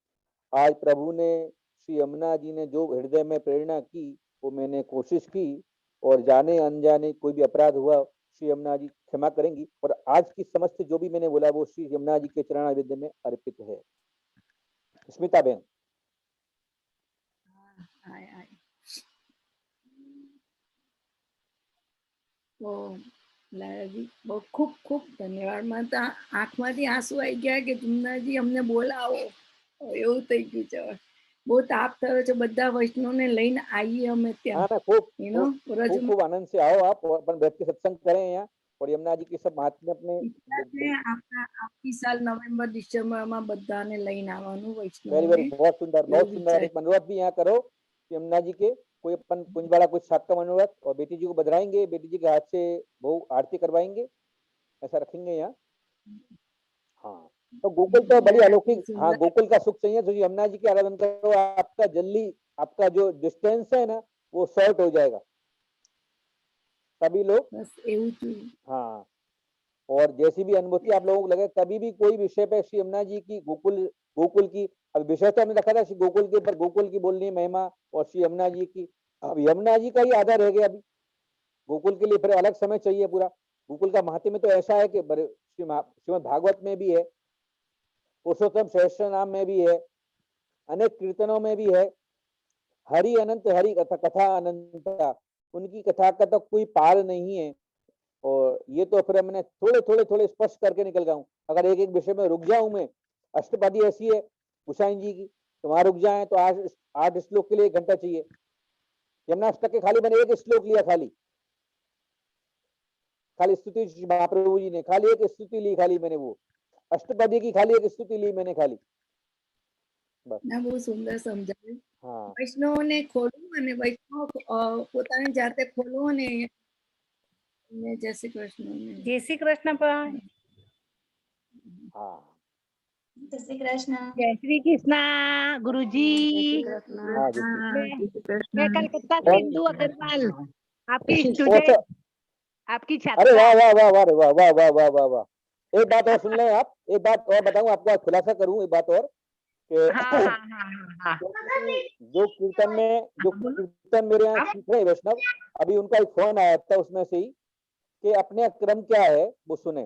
आज प्रभु ने, श्री यमुना जी ने जो हृदय में प्रेरणा की वो मैंने कोशिश की, और जाने अनजाने कोई भी अपराध हुआ श्री यमुना जी क्षमा करेंगी। और आज की समस्त जो भी मैंने बोला वो श्री यमुना जी के चरणारविंद में अर्पित है। स्मिता बहन। તો લાલાજી બહુ ખૂબ ખૂબ ધન્યવાદ. મને તો આંખમાંથી આંસુ આવી ગયા કે જમનાજી અમને બોલાવો, એવું થઈ ગયું છે. બહુ તાપ થયો છે, બધા વૈષ્ણવને લઈને આવીએ અમે ત્યાં. हाँ, खूब आनंद से आओ आप, और अपन बैठ के सत्संग करें यहाँ, और यमुना जी के सब महात्म्य अपने आपकी साल नवंबर डिसेम्बर में बधाने लઈને આવવાનું વૈષ્ણવ. वेरी वेरी, बहुत सुंदर एक मनोरथ भी यहाँ करो यमुना जी के। कोई अपन कुंज वाला कुछ सात का मनोरथ, और बेटी जी को बधाएंगे, बेटी जी के हाथ से बहु आरती करवाएंगे, ऐसा रखेंगे यहाँ। हाँ, तो गोकुल तो बड़ी अलौकिक। हाँ, गोकुल का सुख चाहिए तो यमुना जी की आराधना करो, आपका जल्दी आपका जो डिस्टेंस है ना वो शॉर्ट हो जाएगा। सभी लोग बस। हाँ, और जैसी भी अनुभूति आप लोगों को लगे, कभी भी कोई विषय पे श्री यमुना जी की गोकुल की, अब विषय तो हमने रखा था श्री गोकुल के ऊपर, गोकुल की बोलनी महिमा और श्री यमुना जी की। अब यमुना जी का ही आधार रह गया, अभी गोकुल के लिए फिर अलग समय चाहिए पूरा। गोकुल का महात्म्य तो ऐसा है कि श्रीमद् भागवत में भी है, पुरुषोत्तम सहस्त्र नाम में भी है, अनेक कीर्तनों में भी है। हरि अनंत हरि कथा अनंता, उनकी कथा का तो कोई पार नहीं है। और ये तो फिर मैंने थोड़े स्पष्ट करके निकल गया हूँ। अगर एक एक विषय में रुक जाऊं मैं, अष्टपदी ऐसी है गोसाई जी की, तो वहां रुक जाए तो 8 श्लोक के लिए 1 घंटा चाहिए। यमुनाष्टक के खाली मैंने 1 श्लोक लिया, खाली स्तुति महाप्रभु जी ने खाली 1 स्तुति ली, खाली मैंने वो अष्टपदी की खाली 1 स्तुति ली मैंने खाली, बस। ના બહુ સુંદર સમજાવ્યું. हाँ, વૈષ્ણવને ખોલવું અને વૈષ્ણવ પોતાની જાતે ખોલવું અને જય શ્રી કૃષ્ણ. જય શ્રી કૃષ્ણ. हाँ, जय श्री कृष्ण. जय श्री कृष्ण गुरुजी. मैं कलकत्ता से इंदु अग्रवाल, आपकी स्टूडेंट, आपकी छात्रा। अरे वाह वाह वाह वाह वाह वाह वाह वाह वाह वाह। एक बात और सुन लें आप, एक बात और बताऊं आपको, आज खुलासा करूं एक बात और कि जो कीर्तन मेरे यहाँ सीख रहे वैष्णव, अभी उनका एक फोन आया था उसमें से ही कि अपने क्रम क्या है वो सुने।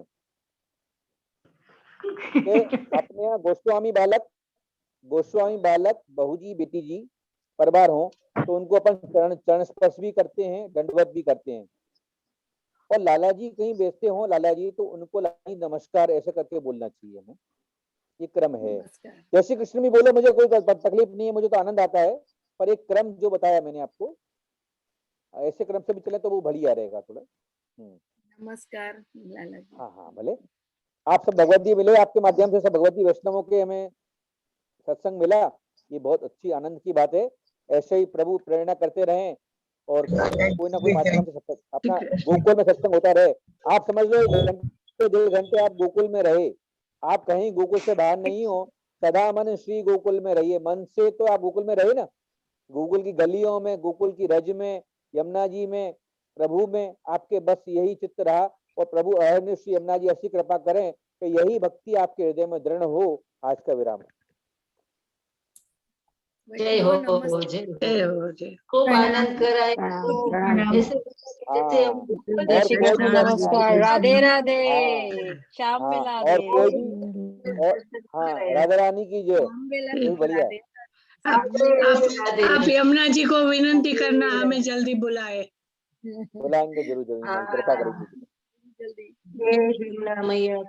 अपने यहाँ गोस्वामी बालक बहू जी बेटी जी परिवार हो तो उनको अपन चरण स्पर्श भी करते हैं, दंडवत भी करते हैं। और लाला जी कहीं बेचते हो लाला जी, तो उनको लाला जी नमस्कार ऐसे करके बोलना चाहिए हमें, ये क्रम है। जय श्री कृष्ण भी बोलो, मुझे कोई तकलीफ नहीं है, मुझे तो आनंद आता है, पर एक क्रम जो बताया मैंने आपको, ऐसे क्रम से भी चले तो वो बढ़िया रहेगा थोड़ा। नमस्कार लाला जी। हाँ हाँ, भले आप सब भगवती मिले, आपके माध्यम से सब भगवती वैष्णवों के हमें सत्संग मिला, ये बहुत अच्छी आनंद की बात है। ऐसे ही प्रभु प्रेरणा करते रहें और कोई ना कोई माध्यम से सत्संग अपना गोकुल में सत्संग होता रहे। आप समझ लो 1-2 घंटे आप गोकुल में रहे, आप कहीं गोकुल से बाहर नहीं हो, सदा मन श्री गोकुल में रहिए। मन से तो आप गोकुल में रहे ना, गोकुल की गलियों में, गोकुल की रज में, यमुना जी में, प्रभु में आपके बस यही चित्त रहा और प्रभु अहरनिश श्री यमुना जी ऐसी कृपा करें कि यही भक्ति आपके हृदय में दृढ़ हो। आज का विराम। जय हो, जय हो, जय। खूब आनंद कराए। ऐसे जैसे हम जय श्री कृष्ण, नमस्कार, राधे राधे, श्याम हाँ, मिला और दे। कोई भी और हाँ, राधा रानी की जय। ये भी बढ़िया है। आप यमुना जी को विनंती करना हमें जल्दी बुलाए। बुलाएंगे जरूर जरूर, कृपा करेंगे। जल्दी जय श्री मैया।